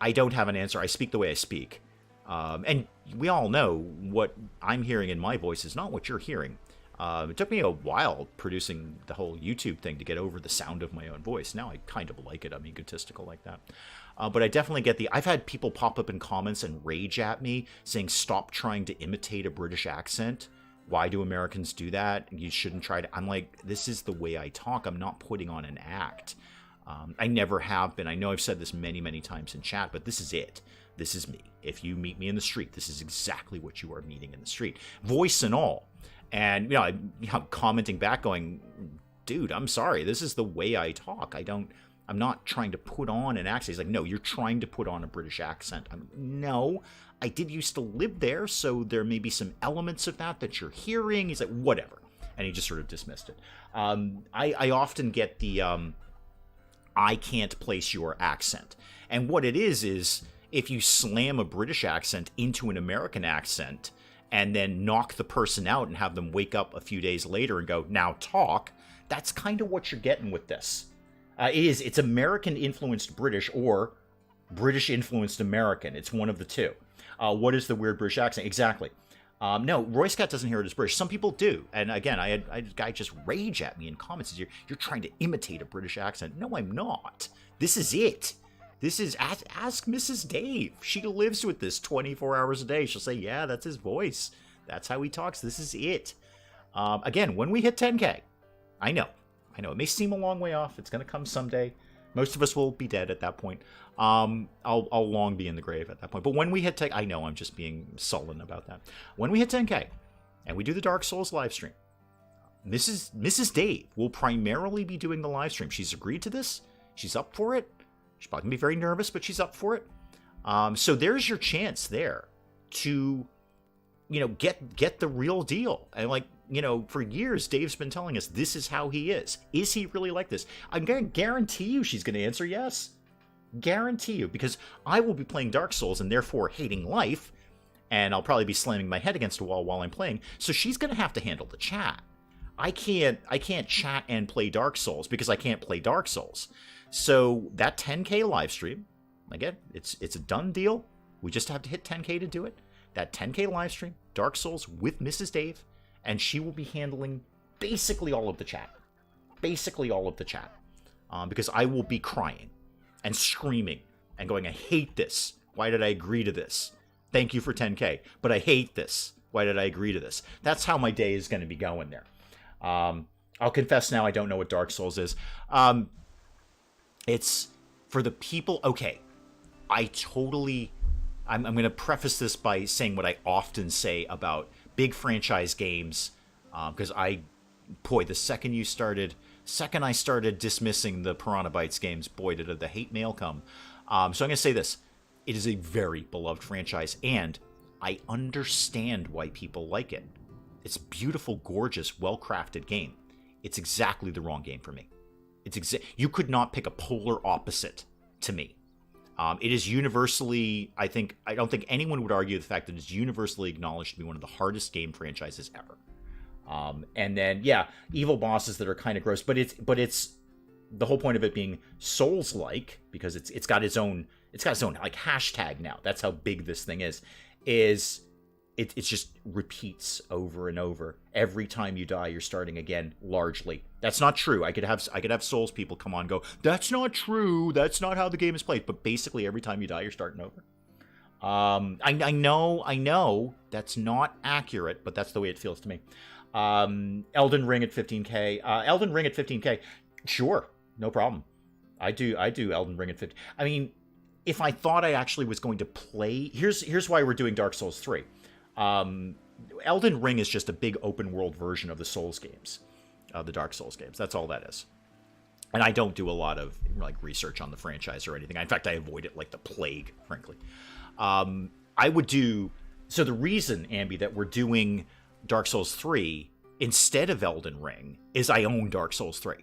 I don't have an answer. I speak the way I speak. And we all know what I'm hearing in my voice is not what you're hearing. It took me a while producing the whole YouTube thing to get over the sound of my own voice. Now I kind of like it. I'm egotistical like that. But I definitely get I've had people pop up in comments and rage at me saying, stop trying to imitate a British accent. Why do Americans do that? You shouldn't try to. I'm like, this is the way I talk. I'm not putting on an act. I never have been. I know I've said this many, many times in chat, but this is it. This is me. If you meet me in the street, this is exactly what you are meeting in the street. Voice and all. And, I'm commenting back going, dude, I'm sorry. This is the way I talk. I'm not trying to put on an accent. He's like, no, you're trying to put on a British accent. No, I did used to live there, so there may be some elements of that you're hearing. He's like, whatever. And he just sort of dismissed it. I often get the, I can't place your accent. And what it is if you slam a British accent into an American accent and then knock the person out and have them wake up a few days later and go, now talk, that's kind of what you're getting with this. It's American-influenced British or British-influenced American. It's one of the two. What is the weird British accent? Exactly. No, Roy Scott doesn't hear it as British. Some people do. And again, I had a guy just rage at me in comments. You're trying to imitate a British accent. No, I'm not. This is it. This is, ask Mrs. Dave. She lives with this 24 hours a day. She'll say, yeah, that's his voice. That's how he talks. This is it. Again, when we hit 10K, I know, it may seem a long way off. It's going to come someday. Most of us will be dead at that point. I'll long be in the grave at that point. But when we hit 10K, I know I'm just being sullen about that. When we hit 10K and we do the Dark Souls live stream, Mrs. Dave will primarily be doing the live stream. She's agreed to this. She's up for it. She's probably going to be very nervous, but she's up for it. So there's your chance there to, get the real deal. And for years, Dave's been telling us this is how he is. Is he really like this? I'm going to guarantee you she's going to answer yes. Guarantee you. Because I will be playing Dark Souls and therefore hating life. and I'll probably be slamming my head against a wall while I'm playing. So she's going to have to handle the chat. I can't chat and play Dark Souls because I can't play Dark Souls. So that 10K live stream, again, it's a done deal. We just have to hit 10K to do it. That 10K live stream, Dark Souls with Mrs. Dave, and she will be handling basically all of the chat. Basically all of the chat. Because I will be crying and screaming and going, I hate this. Why did I agree to this? Thank you for 10K, but I hate this. Why did I agree to this? That's how my day is going to be going there. I'll confess now I don't know what Dark Souls is. It's for the people. Okay, I'm going to preface this by saying what I often say about big franchise games, because the second I started dismissing the Piranha Bytes games, boy, did the hate mail come. So I'm going to say this. It is a very beloved franchise, and I understand why people like it. It's a beautiful, gorgeous, well-crafted game. It's exactly the wrong game for me. You could not pick a polar opposite to me. It is universally, I don't think anyone would argue the fact that it's universally acknowledged to be one of the hardest game franchises ever. And then, yeah, evil bosses that are kind of gross, but it's the whole point of it being Souls-like, because it's got its own like hashtag now. That's how big this thing is it just repeats over and over. Every time you die, you're starting again, largely. That's not true. I could have Souls people come on and go, that's not true. That's not how the game is played. But basically, every time you die, you're starting over. I know that's not accurate, but that's the way it feels to me. Elden Ring at 15K. Elden Ring at 15K. Sure, no problem. I do Elden Ring at 15. I mean, if I thought I actually was going to play, here's why we're doing Dark Souls 3. Elden Ring is just a big open world version of the Souls games, the Dark Souls games. That's all that is. And I don't do a lot of like research on the franchise or anything. In fact, I avoid it like the plague, frankly. I would do so. The reason, Ambi, that we're doing Dark Souls 3 instead of Elden Ring is I own Dark Souls 3.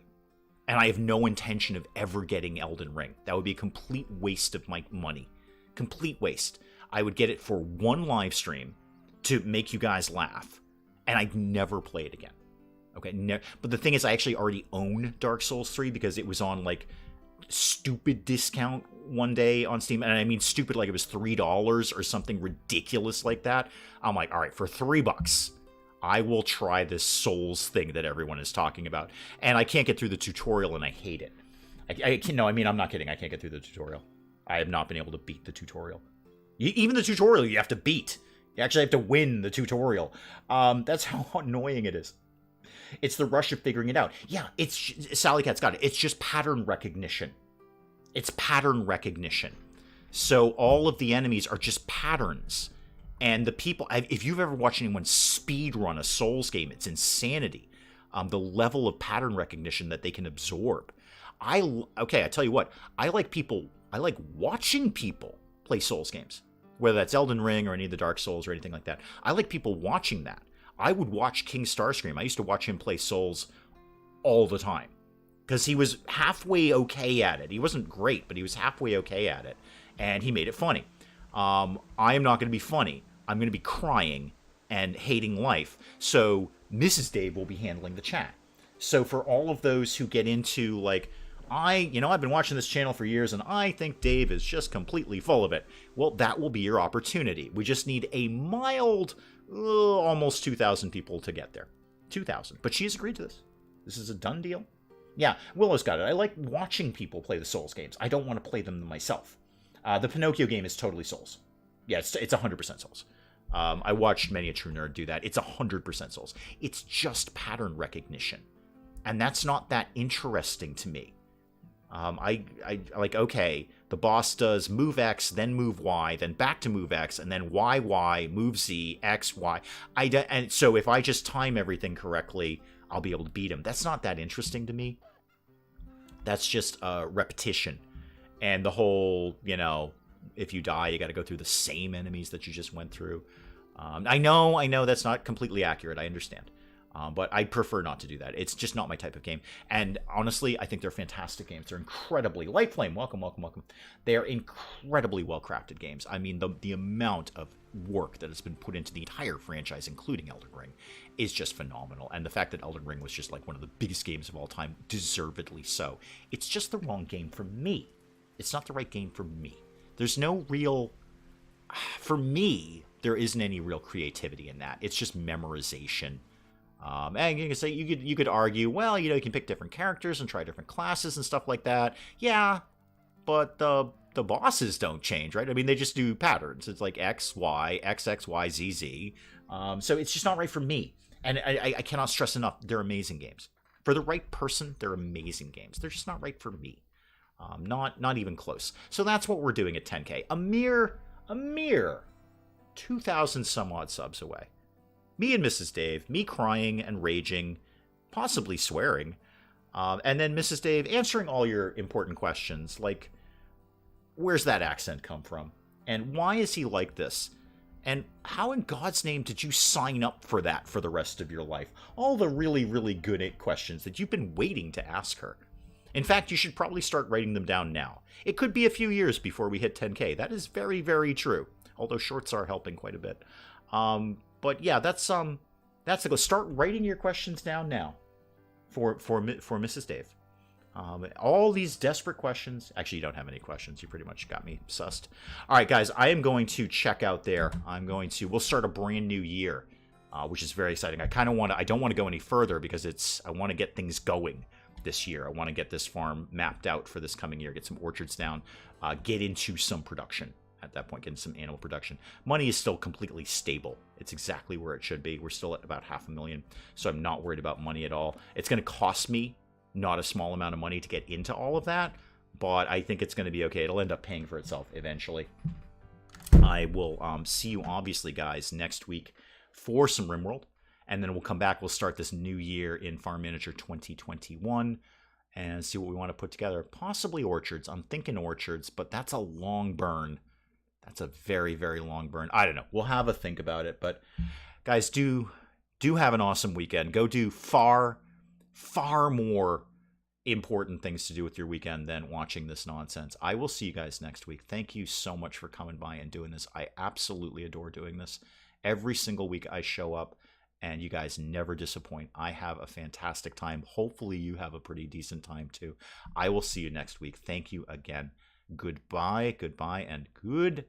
And I have no intention of ever getting Elden Ring. That would be a complete waste of my money. Complete waste. I would get it for one live stream to make you guys laugh, and I'd never play it again. Okay, but the thing is, I actually already own Dark Souls 3 because it was on, like, stupid discount one day on Steam. And I mean stupid like it was $3 or something ridiculous like that. I'm like, all right, for $3, I will try this Souls thing that everyone is talking about. And I can't get through the tutorial, and I hate it. I'm not kidding. I can't get through the tutorial. I have not been able to beat the tutorial. Even the tutorial you have to beat. You actually have to win the tutorial. That's how annoying it is. It's the rush of figuring it out. Yeah, Sally Cat's got it. It's just pattern recognition. It's pattern recognition. So all of the enemies are just patterns. And the people, if you've ever watched anyone speed run a Souls game, it's insanity. The level of pattern recognition that they can absorb. I tell you what, I like watching people play Souls games. Whether that's Elden Ring or any of the Dark Souls or anything like that. I like people watching that. I would watch King Starscream. I used to watch him play Souls all the time. Because he was halfway okay at it. He wasn't great, but he was halfway okay at it. And he made it funny. I am not going to be funny. I'm going to be crying and hating life. So Mrs. Dave will be handling the chat. So for all of those who get into, like, I've been watching this channel for years, and I think Dave is just completely full of it. Well, that will be your opportunity. We just need a mild, almost 2,000 people to get there. 2,000. But she's agreed to this. This is a done deal. Yeah, Willow's got it. I like watching people play the Souls games. I don't want to play them myself. The Pinocchio game is totally Souls. Yeah, it's 100% Souls. I watched many a true nerd do that. It's 100% Souls. It's just pattern recognition. And that's not that interesting to me. I like, okay, the boss does move X, then move Y, then back to move X, and then Y, move Z, X, Y. And so if I just time everything correctly, I'll be able to beat him. That's not that interesting to me. That's just repetition. And the whole, if you die, you got to go through the same enemies that you just went through. I know that's not completely accurate. I understand. But I prefer not to do that. It's just not my type of game. And honestly, I think they're fantastic games. They're incredibly... Lightflame, welcome, welcome, welcome. They are incredibly well-crafted games. I mean, the amount of work that has been put into the entire franchise, including Elden Ring, is just phenomenal. And the fact that Elden Ring was just like one of the biggest games of all time, deservedly so. It's just the wrong game for me. It's not the right game for me. There's no real... For me, there isn't any real creativity in that. It's just memorization. And you can say you could argue, well, you can pick different characters and try different classes and stuff like that. Yeah, but the bosses don't change, right? I mean, they just do patterns. It's like X, Y, X, X, Y, Z, Z. So it's just not right for me. And I cannot stress enough, they're amazing games. For the right person, they're amazing games. They're just not right for me. Not even close. So that's what we're doing at 10K. A mere 2,000 some odd subs away. Me and Mrs. Dave, me crying and raging, possibly swearing, and then Mrs. Dave answering all your important questions, like, where's that accent come from? And why is he like this? And how in God's name did you sign up for that for the rest of your life? All the really, really good questions that you've been waiting to ask her. In fact, you should probably start writing them down now. It could be a few years before we hit 10K. That is very, very true. Although shorts are helping quite a bit. But yeah, that's the go. Start writing your questions down now for Mrs. Dave. All these desperate questions. Actually, you don't have any questions. You pretty much got me sussed. All right, guys, I am going to check out there. We'll start a brand new year, which is very exciting. I don't want to go any further because I want to get things going this year. I want to get this farm mapped out for this coming year, get some orchards down, get into some production. At that point, getting some animal production. Money is still completely stable. It's exactly where it should be. We're still at about $500,000, so I'm not worried about money at all. It's going to cost me not a small amount of money to get into all of that, but I think it's going to be okay. It'll end up paying for itself eventually. I will see you, obviously, guys, next week for some RimWorld, and then we'll come back. We'll start this new year in Farm Manager 2021 and see what we want to put together. Possibly orchards. I'm thinking orchards, but that's a long burn. That's a very, very long burn. I don't know. We'll have a think about it. But guys, do have an awesome weekend. Go do far, far more important things to do with your weekend than watching this nonsense. I will see you guys next week. Thank you so much for coming by and doing this. I absolutely adore doing this. Every single week I show up and you guys never disappoint. I have a fantastic time. Hopefully you have a pretty decent time too. I will see you next week. Thank you again. Goodbye, and good